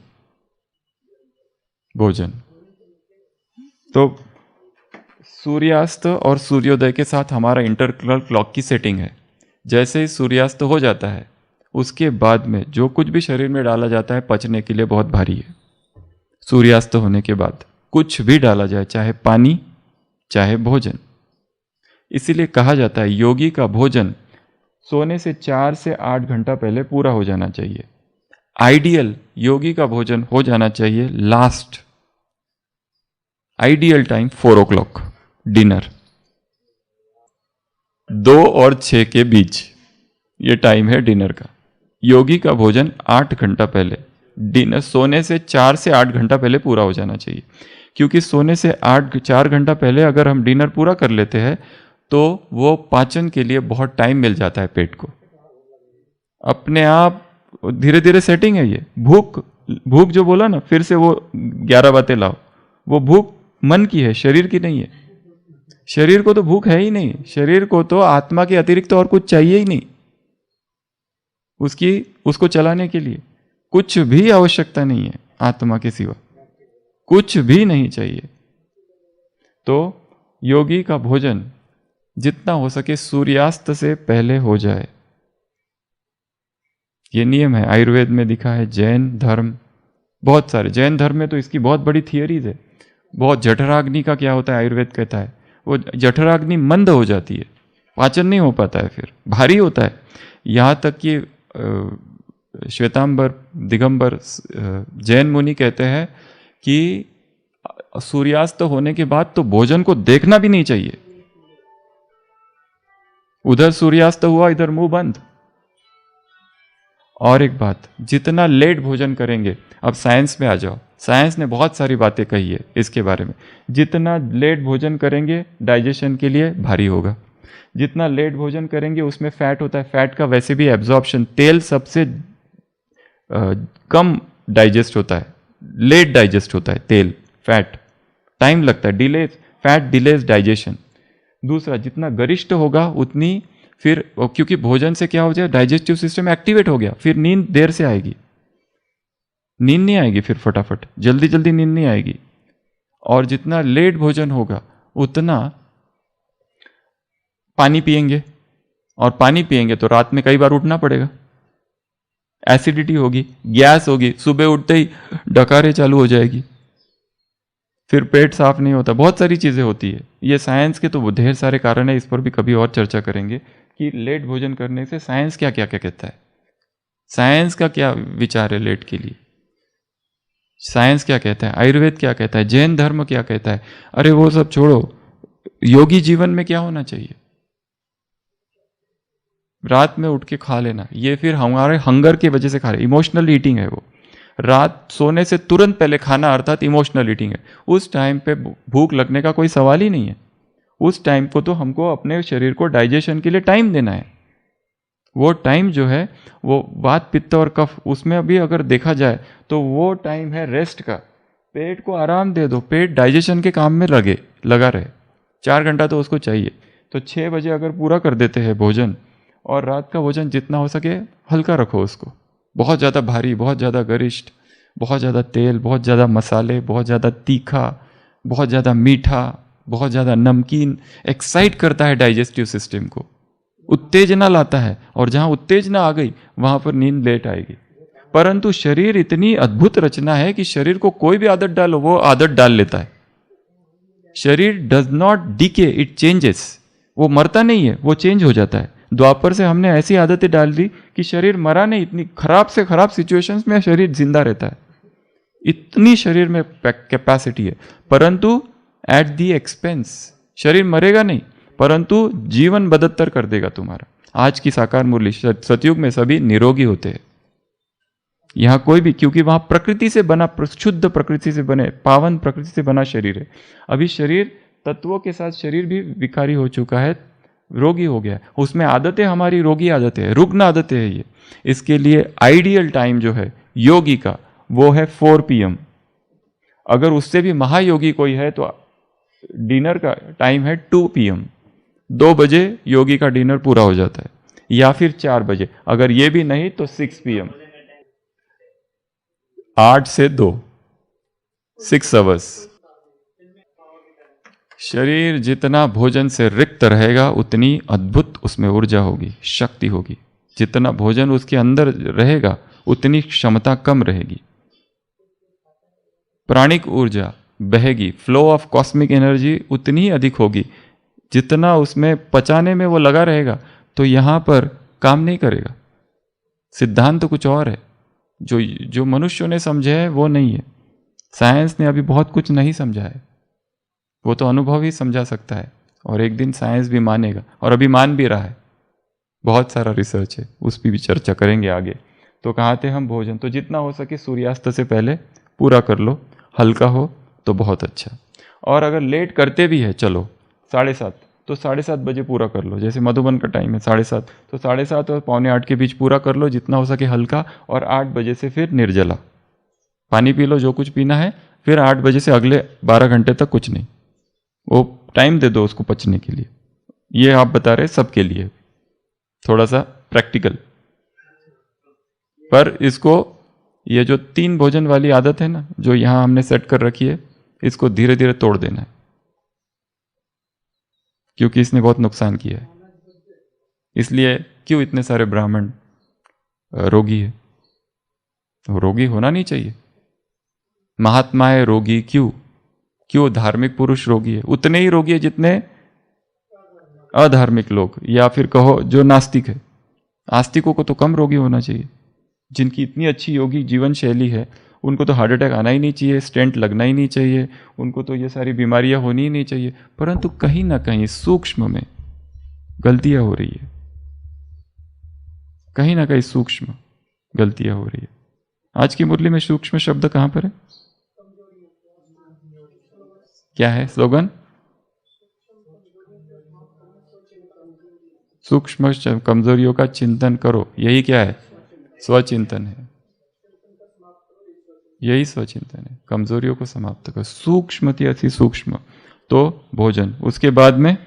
तो सूर्यास्त और सूर्योदय के साथ हमारा इंटरनल क्लॉक की सेटिंग है। जैसे ही सूर्यास्त हो जाता है, उसके बाद में जो कुछ भी शरीर में डाला जाता है पचने के लिए बहुत भारी है। सूर्यास्त होने के बाद कुछ भी डाला जाए, चाहे पानी चाहे भोजन, इसीलिए कहा जाता है योगी का भोजन सोने से 4 से 8 घंटा पहले पूरा हो जाना चाहिए। आइडियल योगी का भोजन हो जाना चाहिए last, ideal time 4 o'clock dinner, 2 और 6 के बीच ये टाइम है डिनर का। योगी का भोजन 8 घंटा पहले, डिनर सोने से 4 से 8 घंटा पहले पूरा हो जाना चाहिए, क्योंकि सोने से 4 घंटा पहले अगर हम डिनर पूरा कर लेते हैं तो वो पाचन के लिए बहुत टाइम मिल जाता है पेट को, अपने आप धीरे धीरे सेटिंग है ये। भूख जो बोला ना, फिर से वो 11 बातें लाओ, वो भूख मन की है, शरीर की नहीं है। शरीर को तो भूख है ही नहीं, शरीर को तो आत्मा के अतिरिक्त तो और कुछ चाहिए ही नहीं, उसको चलाने के लिए कुछ भी आवश्यकता नहीं है, आत्मा के सिवा कुछ भी नहीं चाहिए। तो योगी का भोजन जितना हो सके सूर्यास्त से पहले हो जाए, ये नियम है, आयुर्वेद में दिखा है। जैन धर्म, बहुत सारे जैन धर्म में तो इसकी बहुत बड़ी थियरीज है। बहुत जठराग्नि का क्या होता है, आयुर्वेद कहता है वो जठराग्नि मंद हो जाती है, पाचन नहीं हो पाता है, फिर भारी होता है। यहाँ तक कि श्वेतांबर दिगंबर जैन मुनि कहते हैं कि सूर्यास्त होने के बाद तो भोजन को देखना भी नहीं चाहिए, उधर सूर्यास्त हुआ इधर मुंह बंद। और एक बात, जितना लेट भोजन करेंगे, अब साइंस में आ जाओ, साइंस ने बहुत सारी बातें कही है इसके बारे में, जितना लेट भोजन करेंगे डाइजेशन के लिए भारी होगा। जितना लेट भोजन करेंगे उसमें फैट होता है, फैट का वैसे भी एब्जॉर्प्शन, तेल सबसे कम डाइजेस्ट होता है, लेट डाइजेस्ट होता है तेल, फैट टाइम लगता है, डिले, फैट डिलेज डाइजेशन। दूसरा, जितना गरिष्ठ होगा उतनी फिर, क्योंकि भोजन से क्या हो जाए, डाइजेस्टिव सिस्टम एक्टिवेट हो गया, फिर नींद देर से आएगी। नींद नहीं आएगी, फिर फटाफट जल्दी जल्दी नींद नहीं आएगी। और जितना लेट भोजन होगा उतना पानी पिएंगे, और पानी पिएंगे तो रात में कई बार उठना पड़ेगा, एसिडिटी होगी, गैस होगी, सुबह उठते ही डकारे चालू हो जाएगी, फिर पेट साफ नहीं होता, बहुत सारी चीजें होती है। ये साइंस के तो ढेर सारे कारण है, इस पर भी कभी और चर्चा करेंगे कि लेट भोजन करने से साइंस क्या क्या क्या कहता है, साइंस का क्या विचार है लेट के लिए, साइंस क्या कहता है, आयुर्वेद क्या कहता है, जैन धर्म क्या कहता है। अरे वो सब छोड़ो, योगी जीवन में क्या होना चाहिए? रात में उठ के खा लेना, ये फिर हमारे हंगर की वजह से खा रहे, इमोशनल ईटिंग है वो। रात सोने से तुरंत पहले खाना अर्थात इमोशनल ईटिंग है। उस टाइम पे भूख लगने का कोई सवाल ही नहीं है। उस टाइम को तो हमको अपने शरीर को डाइजेशन के लिए टाइम देना है। वो टाइम जो है वो वात पित्त और कफ, उसमें अभी अगर देखा जाए तो वो टाइम है रेस्ट का। पेट को आराम दे दो, पेट डाइजेशन के काम में लगा रहे, 4 घंटा तो उसको चाहिए। तो 6 बजे अगर पूरा कर देते हैं भोजन, और रात का भोजन जितना हो सके हल्का रखो उसको, बहुत ज़्यादा भारी, बहुत ज़्यादा गरिष्ठ, बहुत ज़्यादा तेल, बहुत ज़्यादा मसाले, बहुत ज़्यादा तीखा, बहुत ज़्यादा मीठा, बहुत ज़्यादा नमकीन एक्साइट करता है डाइजेस्टिव सिस्टम को, उत्तेजना लाता है, और जहाँ उत्तेजना आ गई वहाँ पर नींद लेट आएगी। परंतु शरीर इतनी अद्भुत रचना है कि शरीर को कोई भी आदत डालो वो आदत डाल लेता है। शरीर does not decay, it changes. वो मरता नहीं है, वो चेंज हो जाता है। द्वापर से हमने ऐसी आदतें डाल दी कि शरीर मरा नहीं, इतनी खराब से खराब सिचुएशंस में शरीर जिंदा रहता है, इतनी शरीर में कैपेसिटी है। परंतु एट दी एक्सपेंस, शरीर मरेगा नहीं परंतु जीवन बदत्तर कर देगा तुम्हारा। आज की साकार मुरली, सतयुग में सभी निरोगी होते हैं। यहां कोई भी, क्योंकि वहां प्रकृति से बना, शुद्ध प्रकृति से बने, पावन प्रकृति से बना शरीर है। अभी शरीर तत्वों के साथ शरीर भी विकारी हो चुका है, रोगी हो गया है। उसमें आदतें हमारी रोगी आदतें हैं, रुग्ण आदतें हैं ये। इसके लिए आइडियल टाइम जो है योगी का वो है 4 PM। अगर उससे भी महायोगी कोई है तो डिनर का टाइम है 2 PM। 2 बजे योगी का डिनर पूरा हो जाता है, या फिर 4 बजे, अगर ये भी नहीं तो 6 PM। 8 से 2, 6 आवर्स। शरीर जितना भोजन से रिक्त रहेगा उतनी अद्भुत उसमें ऊर्जा होगी, शक्ति होगी। जितना भोजन उसके अंदर रहेगा उतनी क्षमता कम रहेगी, प्राणिक ऊर्जा बहेगी, फ्लो ऑफ कॉस्मिक एनर्जी उतनी ही अधिक होगी। जितना उसमें पचाने में वो लगा रहेगा तो यहां पर काम नहीं करेगा। सिद्धांत तो कुछ और है, जो मनुष्यों ने समझे है वो नहीं है। साइंस ने अभी बहुत कुछ नहीं समझा है, वो तो अनुभव ही समझा सकता है, और एक दिन साइंस भी मानेगा, और अभी मान भी रहा है। बहुत सारा रिसर्च है, उस पर भी चर्चा करेंगे आगे। तो कहाँ थे हम? भोजन तो जितना हो सके सूर्यास्त से पहले पूरा कर लो, हल्का हो तो बहुत अच्छा। और अगर लेट करते भी है, चलो 7:30, तो 7:30 बजे पूरा कर लो। जैसे मधुबन का टाइम है 7:30, तो 7:30 और 7:45 के बीच पूरा कर लो, जितना हो सके हल्का। और 8 बजे से फिर निर्जला पानी पी लो, जो कुछ पीना है। फिर 8 बजे से अगले 12 घंटे तक कुछ नहीं, वो टाइम दे दो उसको पचने के लिए। ये आप बता रहे सबके लिए, थोड़ा सा प्रैक्टिकल। पर इसको, ये जो 3 भोजन वाली आदत है ना, जो यहां हमने सेट कर रखी है, इसको धीरे धीरे तोड़ देना है, क्योंकि इसने बहुत नुकसान किया है। इसलिए क्यों इतने सारे ब्राह्मण रोगी है? तो रोगी होना नहीं चाहिए। महात्माएं रोगी क्यों धार्मिक पुरुष रोगी है? उतने ही रोगी है जितने अधार्मिक लोग, या फिर कहो जो नास्तिक है। आस्तिकों को तो कम रोगी होना चाहिए। जिनकी इतनी अच्छी योगी जीवन शैली है उनको तो हार्ट अटैक आना ही नहीं चाहिए, स्टेंट लगना ही नहीं चाहिए, उनको तो ये सारी बीमारियां होनी ही नहीं चाहिए। परंतु कहीं ना कहीं सूक्ष्म में गलतियां हो रही है, कहीं ना कहीं सूक्ष्म गलतियां हो रही है। आज की मुरली में सूक्ष्म शब्द कहां पर है? क्या है स्लोगन? सूक्ष्म कमजोरियों का चिंतन करो। यही क्या है? स्वचिंतन है। यही स्वचिंतन है, कमजोरियों को समाप्त करो। सूक्ष्मति अति सूक्ष्म तो भोजन। उसके बाद में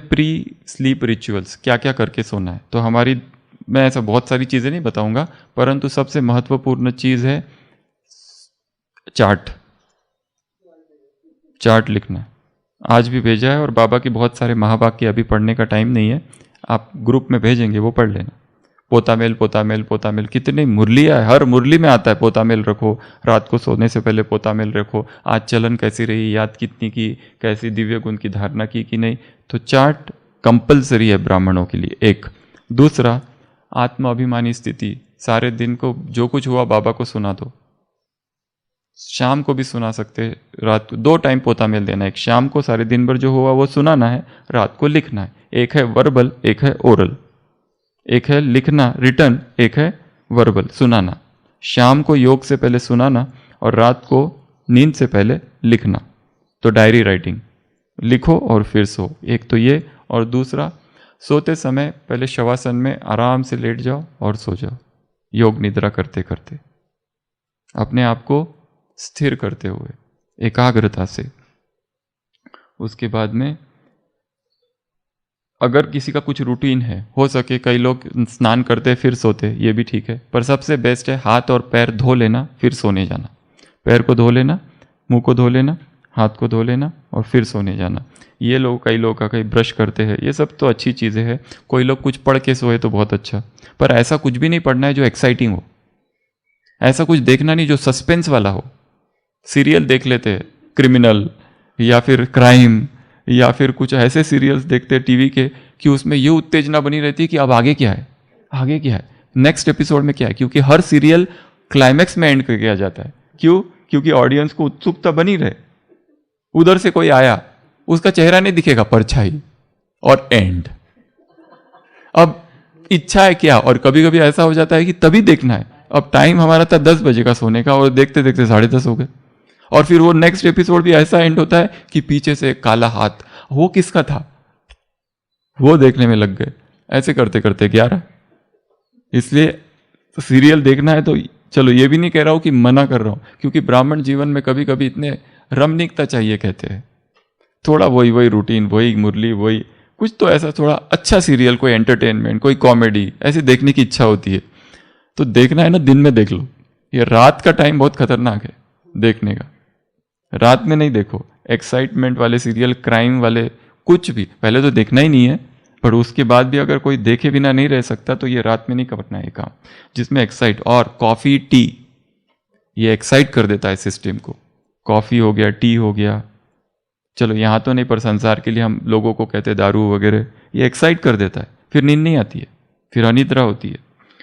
प्री स्लीप रिचुअल्स, क्या क्या करके सोना है। तो हमारी मैं ऐसा बहुत सारी चीज़ें नहीं बताऊंगा, परंतु सबसे महत्वपूर्ण चीज़ है चार्ट लिखना। आज भी भेजा है, और बाबा की बहुत सारे महावाक्य अभी पढ़ने का टाइम नहीं है, आप ग्रुप में भेजेंगे, वो पढ़ लेना। पोतामेल पोतामेल पोतामेल, कितनी मुरलियाँ है, हर मुरली में आता है पोतामेल रखो, रात को सोने से पहले पोतामेल रखो, आज चलन कैसी रही, याद कितनी की, कैसी दिव्य गुण की धारणा की कि नहीं। तो चार्ट कंपलसरी है ब्राह्मणों के लिए, एक। दूसरा, आत्म अभिमानी स्थिति, सारे दिन को जो कुछ हुआ बाबा को सुना दो, शाम को भी सुना सकते, रात को 2 टाइम पोतामेल देना, एक शाम को सारे दिन भर जो हुआ वो सुनाना है, रात को लिखना है। एक है वर्बल, एक है ओरल, एक है लिखना रिटर्न, एक है वर्बल सुनाना। शाम को योग से पहले सुनाना और रात को नींद से पहले लिखना। तो डायरी राइटिंग, लिखो और फिर सो, एक तो ये। और दूसरा, सोते समय पहले शवासन में आराम से लेट जाओ और सो जाओ, योग निद्रा करते करते, अपने आप को स्थिर करते हुए एकाग्रता से। उसके बाद में अगर किसी का कुछ रूटीन है, हो सके कई लोग स्नान करते फिर सोते, ये भी ठीक है, पर सबसे बेस्ट है हाथ और पैर धो लेना फिर सोने जाना। पैर को धो लेना, मुंह को धो लेना, हाथ को धो लेना और फिर सोने जाना। ये लोग, कई लोग का कई ब्रश करते हैं, ये सब तो अच्छी चीज़ें हैं। कोई लोग कुछ पढ़ के सोए तो बहुत अच्छा, पर ऐसा कुछ भी नहीं पढ़ना है जो एक्साइटिंग हो, ऐसा कुछ देखना नहीं जो सस्पेंस वाला हो। सीरियल देख लेते हैं, क्रिमिनल या फिर क्राइम, या फिर कुछ ऐसे सीरियल्स देखते हैं टीवी के कि उसमें ये उत्तेजना बनी रहती है कि अब आगे क्या है, आगे क्या है, नेक्स्ट एपिसोड में क्या है, क्योंकि हर सीरियल क्लाइमैक्स में एंड कर किया जाता है। क्यों? क्योंकि ऑडियंस को उत्सुकता बनी रहे। उधर से कोई आया, उसका चेहरा नहीं दिखेगा, परछाई और एंड। अब इच्छा है क्या, और कभी कभी ऐसा हो जाता है कि तभी देखना है। अब टाइम हमारा था 10 बजे का सोने का, और देखते देखते 10:30 हो गए, और फिर वो नेक्स्ट एपिसोड भी ऐसा एंड होता है कि पीछे से एक काला हाथ, वो किसका था, वो देखने में लग गए, ऐसे करते करते 11। इसलिए सीरियल देखना है तो चलो, ये भी नहीं कह रहा हूं कि मना कर रहा हूं, क्योंकि ब्राह्मण जीवन में कभी कभी इतने रमणीकता चाहिए, कहते हैं थोड़ा वही वही रूटीन, वही मुरली, वही कुछ तो ऐसा थोड़ा अच्छा सीरियल, कोई एंटरटेनमेंट, कोई कॉमेडी, ऐसे देखने की इच्छा होती है। तो देखना है ना, दिन में देख लो। ये रात का टाइम बहुत खतरनाक है देखने का, रात में नहीं देखो। एक्साइटमेंट वाले सीरियल, क्राइम वाले, कुछ भी पहले तो देखना ही नहीं है, पर उसके बाद भी अगर कोई देखे बिना नहीं रह सकता तो ये रात में नहीं करना है काम जिसमें एक्साइट। और कॉफ़ी टी, ये एक्साइट कर देता है सिस्टम को। कॉफ़ी हो गया, टी हो गया, चलो यहाँ तो नहीं, पर संसार के लिए हम लोगों को कहते हैं दारू वगैरह, ये एक्साइट कर देता है, फिर नींद नहीं आती है, फिर अनिद्रा होती है।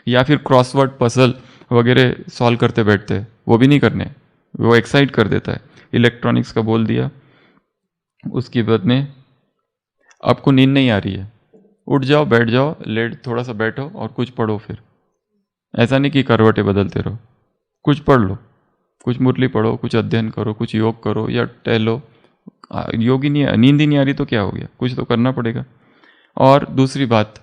या फिर क्रॉसवर्ड पजल वगैरह सॉल्व करते बैठते हैं, वो भी नहीं करने, वो एक्साइट कर देता है। इलेक्ट्रॉनिक्स का बोल दिया। उसके बाद में आपको नींद नहीं आ रही है, उठ जाओ, बैठ जाओ, लेट थोड़ा सा बैठो और कुछ पढ़ो। फिर ऐसा नहीं कि करवटें बदलते रहो, कुछ पढ़ लो, कुछ मुरली पढ़ो, कुछ अध्ययन करो, कुछ योग करो या टहलो। योग ही नहीं, नींद ही नहीं आ रही तो क्या हो गया, कुछ तो करना पड़ेगा। और दूसरी बात,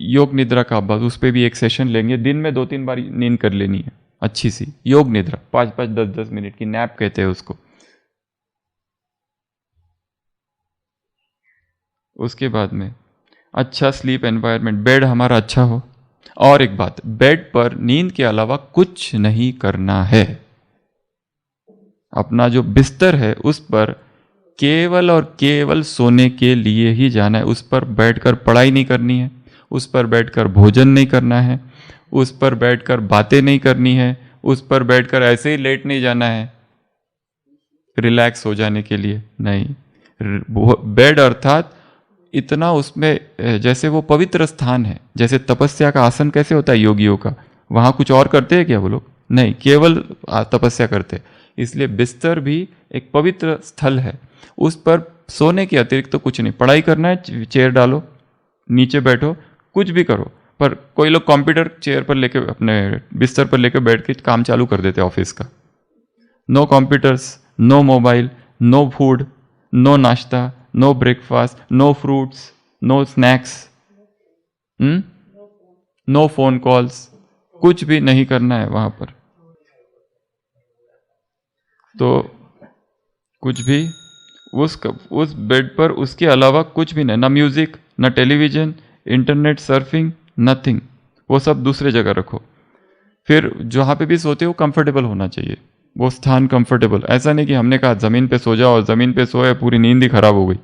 योग निद्रा का अभ्यास, उस पर भी एक सेशन लेंगे। दिन में 2-3 बार नींद कर लेनी है अच्छी सी, योग निद्रा 5-5, 10-10 मिनट की नैप कहते हैं उसको। उसके बाद में अच्छा स्लीप एनवायरनमेंट, बेड हमारा अच्छा हो। और एक बात, बेड पर नींद के अलावा कुछ नहीं करना है। अपना जो बिस्तर है उस पर केवल और केवल सोने के लिए ही जाना है। उस पर बैठकर पढ़ाई नहीं करनी है, उस पर बैठकर भोजन नहीं करना है, उस पर बैठकर बातें नहीं करनी है, उस पर बैठकर ऐसे ही लेट नहीं जाना है रिलैक्स हो जाने के लिए, नहीं। बेड अर्थात इतना उसमें जैसे वो पवित्र स्थान है, जैसे तपस्या का आसन कैसे होता है योगियों का, वहाँ कुछ और करते हैं क्या वो लोग? नहीं, केवल तपस्या करते। इसलिए बिस्तर भी एक पवित्र स्थल है, उस पर सोने के अतिरिक्त तो कुछ नहीं। पढ़ाई करना है, चेयर डालो, नीचे बैठो, कुछ भी करो। पर कोई लोग कंप्यूटर चेयर पर लेके, अपने बिस्तर पर लेके बैठ के काम चालू कर देते ऑफिस का। No computers, no mobile, no food, no नाश्ता, no breakfast, no fruits, no snacks, no phone calls, कुछ भी नहीं करना है वहां पर। तो कुछ भी उस बेड पर उसके अलावा कुछ भी नहीं, ना म्यूजिक, ना टेलीविजन, इंटरनेट सर्फिंग, नथिंग, वो सब दूसरे जगह रखो। फिर जहाँ पे भी सोते हो कंफर्टेबल होना चाहिए, वो स्थान कंफर्टेबल। ऐसा नहीं कि हमने कहा ज़मीन पे सो जाओ और ज़मीन पे सोए पूरी नींद ही खराब हो गई।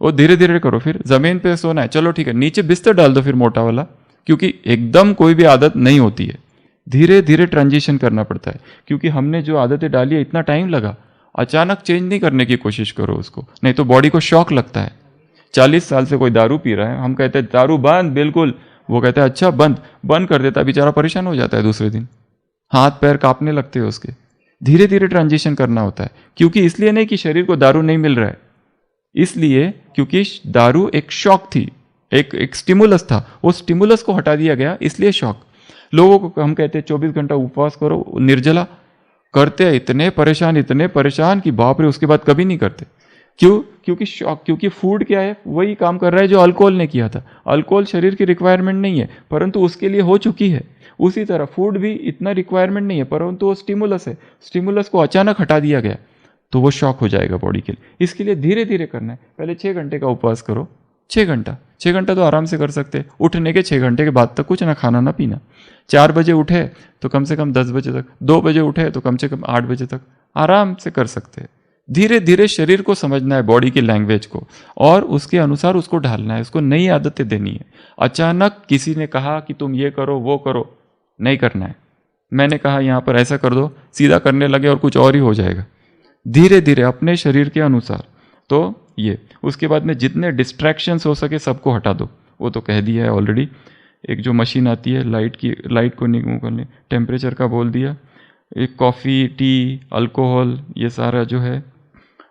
वो धीरे धीरे करो। फिर ज़मीन पे सोना है, चलो ठीक है, नीचे बिस्तर डाल दो फिर मोटा वाला, क्योंकि एकदम कोई भी आदत नहीं होती है, धीरे धीरे ट्रांजिशन करना पड़ता है। क्योंकि हमने जो आदतें डाली है इतना टाइम लगा, अचानक चेंज नहीं करने की कोशिश करो उसको, नहीं तो बॉडी को शॉक लगता है। 40 साल से कोई दारू पी रहा है, हम कहते हैं दारू बंद बिल्कुल, वो कहता है अच्छा बंद कर देता है, बेचारा परेशान हो जाता है, दूसरे दिन हाथ पैर कांपने लगते हैं उसके। धीरे धीरे ट्रांजिशन करना होता है, क्योंकि इसलिए नहीं कि शरीर को दारू नहीं मिल रहा है, इसलिए क्योंकि दारू एक शॉक थी, एक स्टिमुलस था, वो स्टिमुलस को हटा दिया गया, इसलिए शॉक। लोगों को हम कहते हैं 24 घंटा उपवास करो, निर्जला करते हैं, इतने परेशान कि बाप रे, उसके बाद कभी नहीं करते। क्यों? क्योंकि शॉक, क्योंकि फूड क्या है, वही काम कर रहा है जो अल्कोहल ने किया था। अल्कोहल शरीर की रिक्वायरमेंट नहीं है, परंतु उसके लिए हो चुकी है। उसी तरह फूड भी इतना रिक्वायरमेंट नहीं है, परंतु वो स्टिमुलस है, स्टिमुलस को अचानक हटा दिया गया तो वो शॉक हो जाएगा बॉडी के लिए। इसके लिए धीरे धीरे करना है। पहले 6 घंटे का उपवास करो, 6 घंटा तो आराम से कर सकते हैं। उठने के 6 घंटे के बाद तक कुछ ना खाना ना पीना। 4 बजे उठे तो कम से कम 10 बजे तक, 2 बजे उठे तो कम से कम 8 बजे तक आराम से कर सकते हैं। धीरे धीरे शरीर को समझना है, बॉडी की लैंग्वेज को, और उसके अनुसार उसको ढालना है, उसको नई आदतें देनी है। अचानक किसी ने कहा कि तुम ये करो वो करो, नहीं करना है। मैंने कहा यहाँ पर ऐसा कर दो, सीधा करने लगे और कुछ और ही हो जाएगा। धीरे धीरे अपने शरीर के अनुसार। तो ये, उसके बाद में जितने डिस्ट्रैक्शंस हो सके सबको हटा दो, वो तो कह दिया है ऑलरेडी। एक जो मशीन आती है लाइट को निगम करने, टेम्परेचर का बोल दिया, एक कॉफ़ी टी अल्कोहल ये सारा जो है,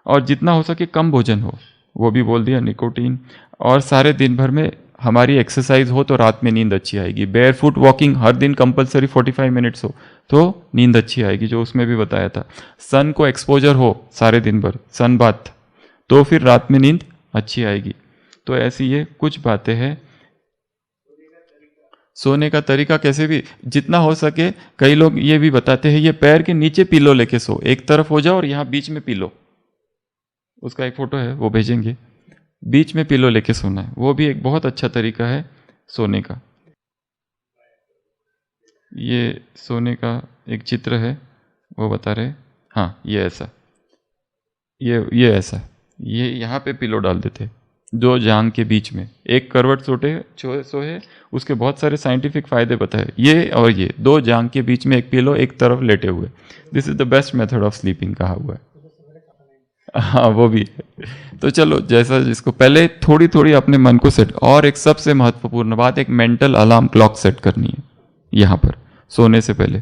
और जितना हो सके कम भोजन हो वो भी बोल दिया, निकोटीन। और सारे दिन भर में हमारी एक्सरसाइज हो तो रात में नींद अच्छी आएगी। बेयर फुट वॉकिंग हर दिन कंपलसरी 45 मिनट्स हो तो नींद अच्छी आएगी, जो उसमें भी बताया था। सन को एक्सपोजर हो सारे दिन भर, सन बाथ, तो फिर रात में नींद अच्छी आएगी। तो ऐसी ये कुछ बातें हैं। सोने का तरीका कैसे भी जितना हो सके, कई लोग ये भी बताते हैं ये पैर के नीचे पिलो लेके सो, एक तरफ हो जाओ और यहाँ बीच में पिलो, उसका एक फोटो है वो भेजेंगे, बीच में पिलो लेके सोना है, वो भी एक बहुत अच्छा तरीका है सोने का। ये सोने का एक चित्र है वो बता रहे, हाँ ये ऐसा, ये ऐसा, ये यहाँ पे पिलो डाल देते, दो जांग के बीच में एक करवट सोए, उसके बहुत सारे साइंटिफिक फायदे बताए। ये और ये दो जांग के बीच में एक पिलो, एक तरफ लेटे हुए, this is the best method of sleeping कहा हुआ है। हाँ वो भी है। तो चलो जैसा जिसको, पहले थोड़ी थोड़ी अपने मन को सेट, और एक सबसे महत्वपूर्ण बात, एक मेंटल अलार्म क्लॉक सेट करनी है यहाँ पर सोने से पहले,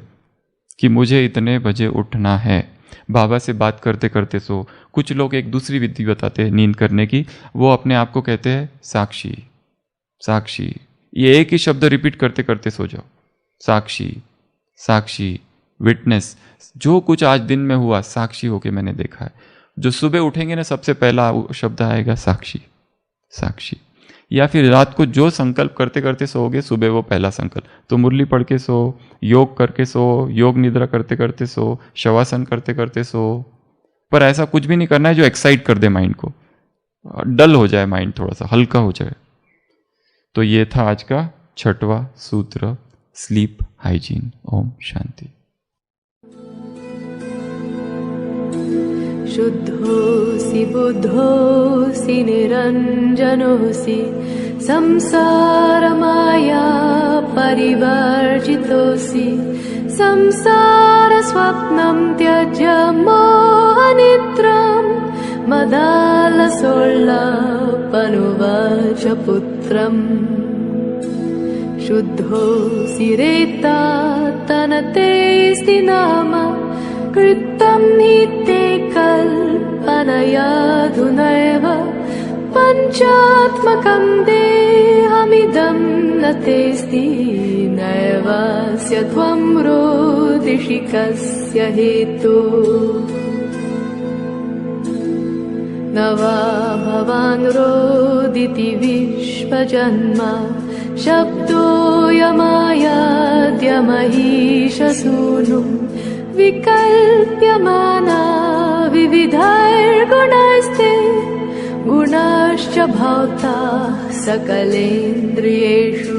कि मुझे इतने बजे उठना है। बाबा से बात करते करते सो। कुछ लोग एक दूसरी विधि बताते हैं नींद करने की, वो अपने आप को कहते हैं साक्षी साक्षी, ये एक ही शब्द रिपीट करते करते सो जाओ, साक्षी साक्षी, विटनेस, जो कुछ आज दिन में हुआ साक्षी होके मैंने देखा है। जो सुबह उठेंगे ना सबसे पहला शब्द आएगा साक्षी साक्षी। या फिर रात को जो संकल्प करते करते सोओगे, सुबह वो पहला संकल्प। तो मुरली पढ़ के सो, योग करके सो, योग निद्रा करते करते सो, शवासन करते करते सो, पर ऐसा कुछ भी नहीं करना है जो एक्साइट कर दे माइंड को, डल हो जाए माइंड, थोड़ा सा हल्का हो जाए। तो ये था आज का 6वां सूत्र, स्लीप हाइजीन। ओम शांति।
शुद्धोऽसि बुद्धोऽसि निरञ्जनोऽसि संसारमाया परिवर्जितोऽसि संसारस्वप्नं त्यज्य मोहनिद्रां मदालसोल्लापनुवाच पुत्रम् शुद्धोऽसि रेता तनतेऽस्ति नाम कृतं हि ते कल्पनयाधुनैव पञ्चात्मकं देहमिदं न तेऽस्ति नैवास्य त्वं रोदिषि कस्य हेतु न वा भवान् रोदिति विश्वजन्म शब्दोऽयमायाद्यमहीशसूनुं विकल्प्यमाना विविधैर्गुणैस्ते गुणाश्च भवता सकलेन्द्रियेषु